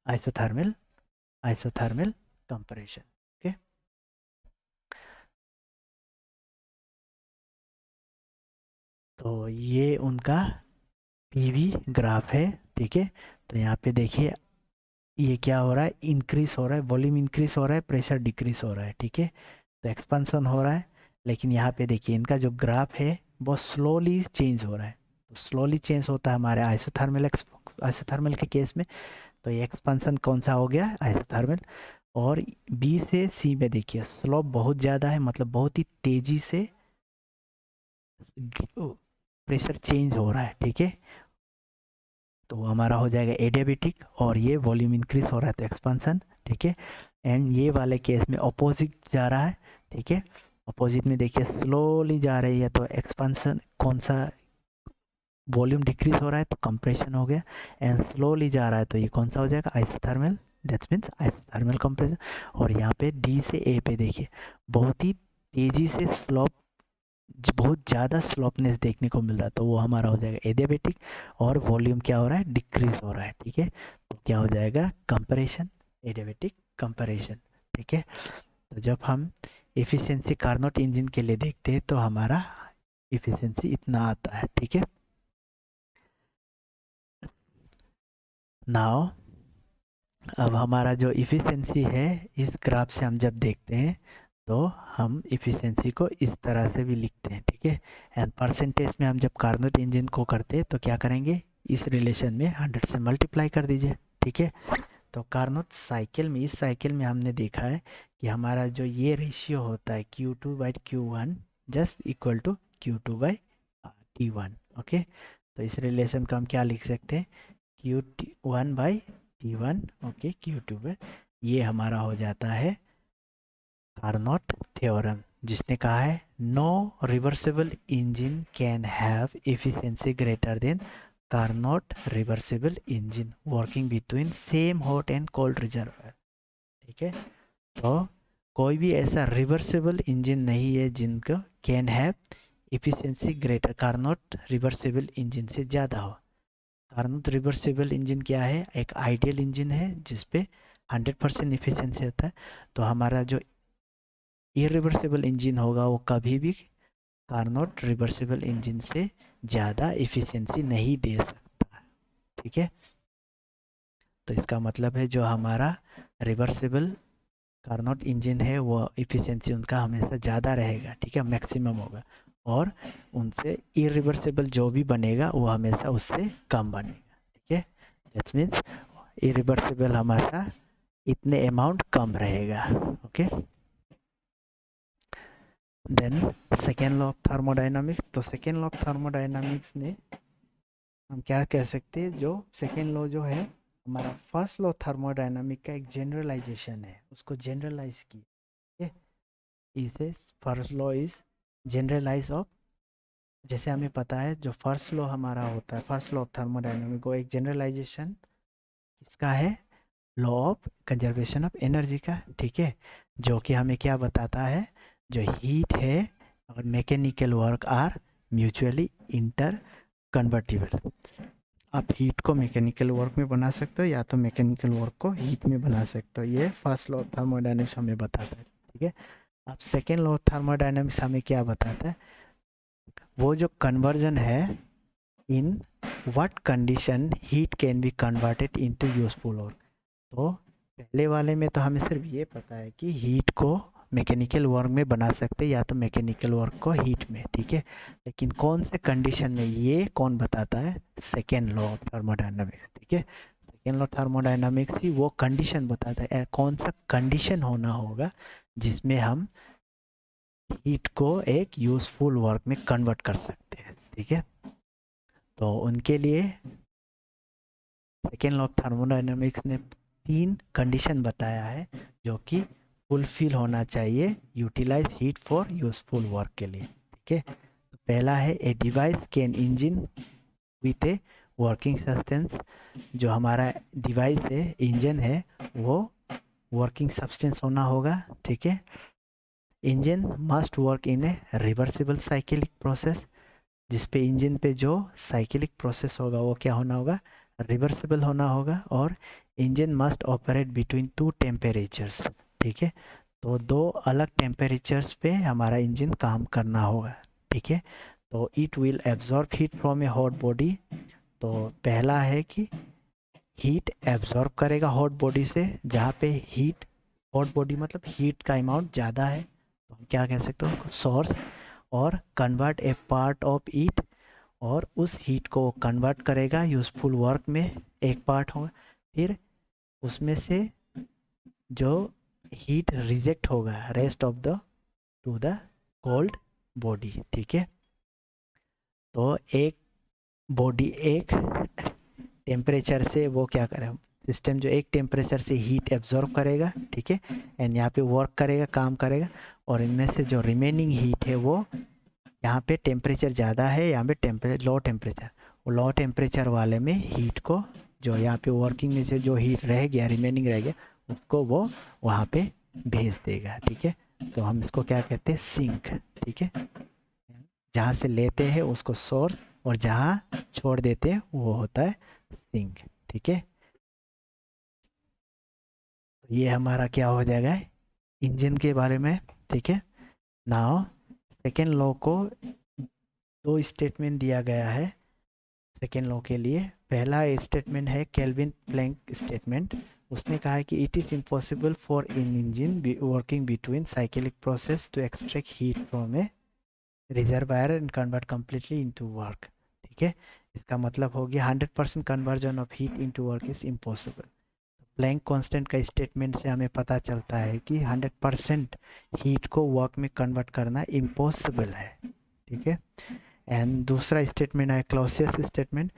आइसोथर्मल आइसोथर्मल कंप्रेशन। ओके, तो ये उनका पीवी ग्राफ है। ठीक है, तो यहाँ पे देखिए ये क्या हो रहा है, इंक्रीज हो रहा है, वॉल्यूम इंक्रीज हो रहा है, प्रेशर डिक्रीज हो रहा है। ठीक है, तो एक्सपांसन हो रहा है, लेकिन यहाँ पे देखिए इनका जो ग्राफ है वो स्लोली चेंज हो रहा है। तो स्लोली चेंज होता है हमारे आइसोथर्मल के केस में। तो ये एक्सपांसन कौन सा हो गया, आइसोथर्मल। और बी से सी में देखिए स्लोप बहुत ज़्यादा है, मतलब बहुत ही तेज़ी से प्रेशर चेंज हो रहा है। ठीक है, तो वो हमारा हो जाएगा एडियाबेटिक, और ये वॉल्यूम इंक्रीज हो रहा है तो एक्सपांसन। ठीक है, एंड ये वाले केस में अपोजिट जा रहा है। ठीक है, अपोजिट में देखिए स्लोली जा रही है तो एक्सपांसन कौन सा, वॉल्यूम डिक्रीज हो रहा है तो कंप्रेशन हो गया, एंड स्लोली जा रहा है तो ये कौन सा हो जाएगा, isothermal, that's means isothermal compression. और यहाँ पे डी से ए पे देखिए बहुत ही तेज़ी से स्लोप, बहुत ज़्यादा स्लोपनेस देखने को मिल रहा है तो वो हमारा हो जाएगा एडियाबेटिक, और वॉल्यूम क्या हो रहा है, डिक्रीज हो रहा है। ठीक है, तो क्या हो जाएगा, कंपैरिजन, एडियाबेटिक कंपैरिजन। ठीक है, तो जब हम एफिशिएंसी कार्नोट इंजन के लिए देखते हैं तो हमारा एफिशिएंसी इतना आता है। ठीक है, नाउ अब हमारा जो इफ़िशियंसी है इस ग्राफ से हम जब देखते हैं तो हम इफ़िशियंसी को इस तरह से भी लिखते हैं। ठीक है, एंड परसेंटेज में हम जब कार्नोट इंजन को करते हैं तो क्या करेंगे, इस रिलेशन में 100 से मल्टीप्लाई कर दीजिए। ठीक है, तो कार्नोट साइकिल में, इस साइकिल में हमने देखा है कि हमारा जो ये रेशियो होता है Q2/Q1 just equal to Q2/R। T1। Okay, तो इस रिलेशन को हम क्या लिख सकते हैं, Q1/T1, ओके, Q2 पे। ये हमारा हो जाता है कार्नोट थ्योरम, जिसने कहा है no reversible engine can have efficiency greater than Carnot reversible engine working between same hot and cold reservoir. ठीक है, तो कोई भी ऐसा रिवर्सिबल इंजन नहीं है जिनका can have efficiency greater Carnot reversible engine से ज़्यादा हो। कार्नोट रिवर्सिबल इंजन क्या है, एक आइडियल इंजन है जिसपे 100% इफिशिएंसी होता है। तो हमारा जो इरिवर्सिबल इंजन होगा वो कभी भी कार्नोट रिवर्सिबल इंजन से ज़्यादा इफिशिएंसी नहीं दे सकता। ठीक है, तो इसका मतलब है जो हमारा रिवर्सिबल कार्नोट इंजन है वो इफिशिएंसी उनका हमेशा ज़्यादा रहेगा। ठीक है, मैक्सिमम होगा, और उनसे इरिवर्सिबल जो भी बनेगा वो हमेशा उससे कम बनेगा। ठीक है, दैट मीन्स इरिवर्सिबल हमेशा इतने अमाउंट कम रहेगा। Okay, then second law of thermodynamics. तो सेकेंड लॉ ऑफ थर्मोडाइनमिक्स ने हम क्या कह सकते हैं, जो सेकेंड लॉ जो है हमारा फर्स्ट लॉ थर्मोडाइनमिक का एक जनरलाइजेशन है, उसको जनरलाइज की। इसे first law is generalize of, जैसे हमें पता है जो फर्स्ट लॉ हमारा होता है, फर्स्ट लॉ ऑफ थर्मोडाइनमिक को एक जनरलाइजेशन किसका है, law of conservation of energy का। ठीक है, जो कि हमें क्या बताता है, जो हीट है और mechanical work are mutually inter convertible. आप हीट को मैकेनिकल वर्क में बना सकते हो या तो मैकेनिकल वर्क को हीट में बना सकते हो। ये फर्स्ट लॉ ऑफ थर्मोडायनेमिक्स हमें बताता है। ठीक है, अब सेकेंड लॉ ऑफ थर्मोडायनेमिक्स हमें क्या बताता है, वो जो कन्वर्जन है, in what condition heat can be converted into useful work. तो पहले वाले में तो हमें सिर्फ ये पता है कि हीट को मैकेनिकल वर्क में बना सकते या तो मैकेनिकल वर्क को हीट में। ठीक है, लेकिन कौन से कंडीशन में, ये कौन बताता है, सेकेंड लॉ ऑफ थर्मोडायनामिक्स। ठीक है, सेकेंड लॉ थर्मोडायनामिक्स ही वो कंडीशन बताता है, कौन सा कंडीशन होना होगा जिसमें हम हीट को एक यूजफुल वर्क में कन्वर्ट कर सकते हैं। ठीक है, तो उनके लिए सेकेंड लॉ ऑफ थर्मोडायनामिक्स ने 3 कंडीशन बताया है जो कि फुलफिल होना चाहिए utilize heat for useful work के लिए। ठीक है, तो पहला है a device can engine with a working substance. जो हमारा डिवाइस है, इंजन है, वो वर्किंग सब्सटेंस होना होगा। ठीक है, engine must work in A reversible cyclic process, जिसपे इंजन पे जो साइकिलिक प्रोसेस होगा वो क्या होना होगा, रिवर्सिबल होना होगा। और engine must operate between 2 temperatures. ठीक है, तो 2 अलग टेम्परेचर्स पे हमारा इंजन काम करना होगा। ठीक है, तो it will absorb heat from A hot body. तो पहला है कि हीट एब्जॉर्ब करेगा हॉट बॉडी से, जहाँ पे हीट, हॉट बॉडी मतलब हीट का अमाउंट ज़्यादा है, तो हम क्या कह सकते हो, सोर्स, और convert A part of it, और उस हीट को कन्वर्ट करेगा यूजफुल वर्क में, एक पार्ट होगा। फिर उसमें से जो हीट रिजेक्ट होगा rest of the two the cold body. ठीक है, तो एक बॉडी एक टेम्परेचर से वो क्या करे, सिस्टम जो एक टेम्परेचर से हीट एब्जॉर्ब करेगा। ठीक है, एंड यहाँ पे वर्क करेगा, काम करेगा, और इनमें से जो रिमेनिंग हीट है वो, यहाँ पे टेम्परेचर ज़्यादा है, यहाँ पे लो टेम्परेचर, वो लो टेम्परेचर वाले में हीट को, जो यहाँ पे वर्किंग में से जो हीट रह गया, रिमेनिंग रह गया, उसको वो वहाँ पे भेज देगा। ठीक है, तो हम इसको क्या कहते हैं, सिंक। ठीक है, जहाँ से लेते हैं उसको सोर्स, और जहाँ छोड़ देते हैं वो होता है सिंक। ठीक है, तो ये हमारा क्या हो जाएगा, इंजन के बारे में। ठीक है, नाउ सेकेंड लॉ को 2 स्टेटमेंट दिया गया है सेकेंड लॉ के लिए। पहला स्टेटमेंट है केल्विन प्लैंक स्टेटमेंट। उसने कहा है कि it is impossible for in engine working between cyclic process to extract heat from a reservoir and convert completely into work. ठीक है, इसका मतलब हो गया 100% conversion of heat into work is impossible. Planck constant का स्टेटमेंट से हमें पता चलता है कि 100% हीट को वर्क में कन्वर्ट करना इम्पॉसिबल है। ठीक है, एंड दूसरा स्टेटमेंट है क्लॉसियस स्टेटमेंट,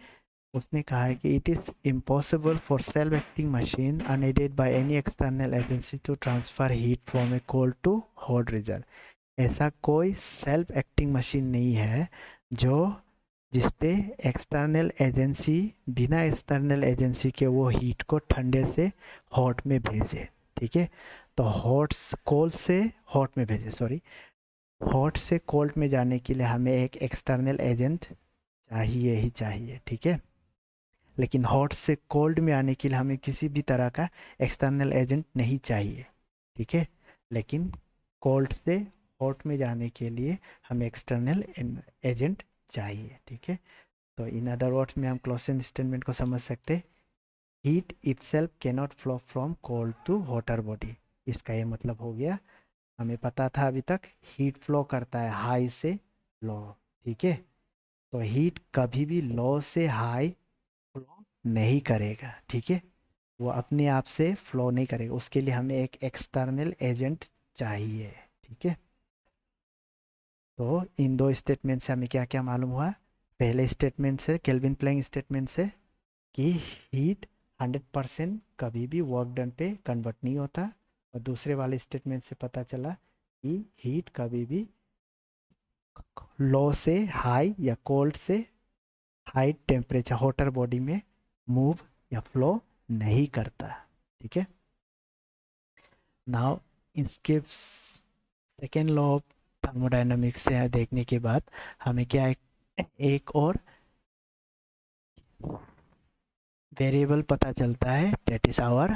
उसने कहा है कि it is impossible for self acting machine unaided by any external agency to transfer heat from a cold to hot region. ऐसा कोई सेल्फ एक्टिंग मशीन नहीं है जो जिसपे एक्सटर्नल एजेंसी, बिना एक्सटर्नल एजेंसी के वो हीट को ठंडे से हॉट में भेजे। ठीक है, तो हॉट कोल्ड से हॉट में भेजे, सॉरी, हॉट से कोल्ड में जाने के लिए हमें एक एक्सटर्नल एजेंट चाहिए ही चाहिए। ठीक है, लेकिन हॉट से कोल्ड में आने के लिए हमें किसी भी तरह का एक्सटर्नल एजेंट नहीं चाहिए। ठीक है, लेकिन कोल्ड से हॉट में जाने के लिए हमें एक्सटर्नल एजेंट चाहिए। ठीक है, तो इन अदर वर्ड्स में हम क्लोजन स्टेटमेंट को समझ सकते हैं, heat itself cannot flow from cold to hotter body. इसका ये मतलब हो गया, हमें पता था अभी तक हीट फ्लो करता है हाई से लो। ठीक है, तो हीट कभी भी लो से हाई फ्लो नहीं करेगा। ठीक है, वो अपने आप से फ्लो नहीं करेगा, उसके लिए हमें एक एक्सटर्नल एजेंट चाहिए। ठीक है, तो इन दो स्टेटमेंट से हमें क्या क्या मालूम हुआ, पहले स्टेटमेंट से, केल्विन प्लैंक स्टेटमेंट से, कि हीट 100% कभी भी वर्क डन पे कन्वर्ट नहीं होता, और दूसरे वाले स्टेटमेंट से पता चला कि हीट कभी भी लो से हाई या कोल्ड से हाई टेम्परेचर हॉटर बॉडी में मूव या फ्लो नहीं करता। ठीक है, नाउ इसके सेकेंड लॉ ऑफ थर्मोडायनामिक्स से देखने के बाद हमें क्या एक और वेरिएबल पता चलता है, डेट इज आवर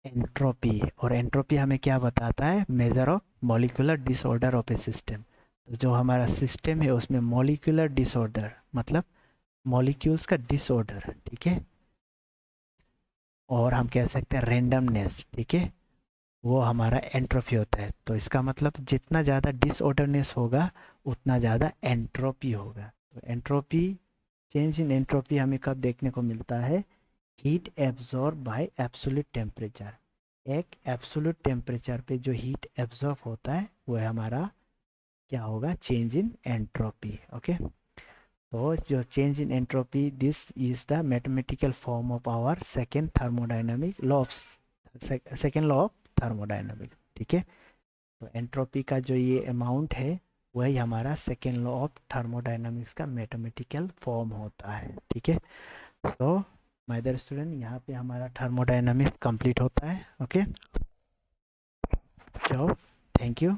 एंट्रोपी। और एंट्रोपी हमें क्या बताता है, measure of molecular disorder of A system. तो जो हमारा सिस्टम है उसमें मॉलिक्यूलर डिसऑर्डर मतलब मॉलिक्यूल्स का डिसऑर्डर, ठीक है, और हम कह सकते हैं रेंडमनेस, ठीक है, वो हमारा एंट्रोपी होता है। तो इसका मतलब जितना ज़्यादा डिसऑर्डरनेस होगा उतना ज़्यादा एंट्रोपी होगा। तो एंट्रोपी, चेंज इन एंट्रोपी हमें कब देखने को मिलता है, heat absorb by absolute temperature. एक एब्सोल्यूट टेम्परेचर पे जो हीट एब्जॉर्ब होता है वो है हमारा क्या होगा, चेंज इन एंट्रोपी। ओके, तो जो change in entropy, this is the mathematical form of our second thermodynamic law of second law of thermodynamic. ठीक है, तो एंट्रोपी का जो ये अमाउंट है वही हमारा सेकेंड लॉ ऑफ थर्मोडाइनमिक्स का मैथमेटिकल फॉर्म होता है। ठीक है, सो माय डियर स्टूडेंट, यहाँ पे हमारा थर्मोडाइनमिक्स कंप्लीट होता है। Okay, so thank you.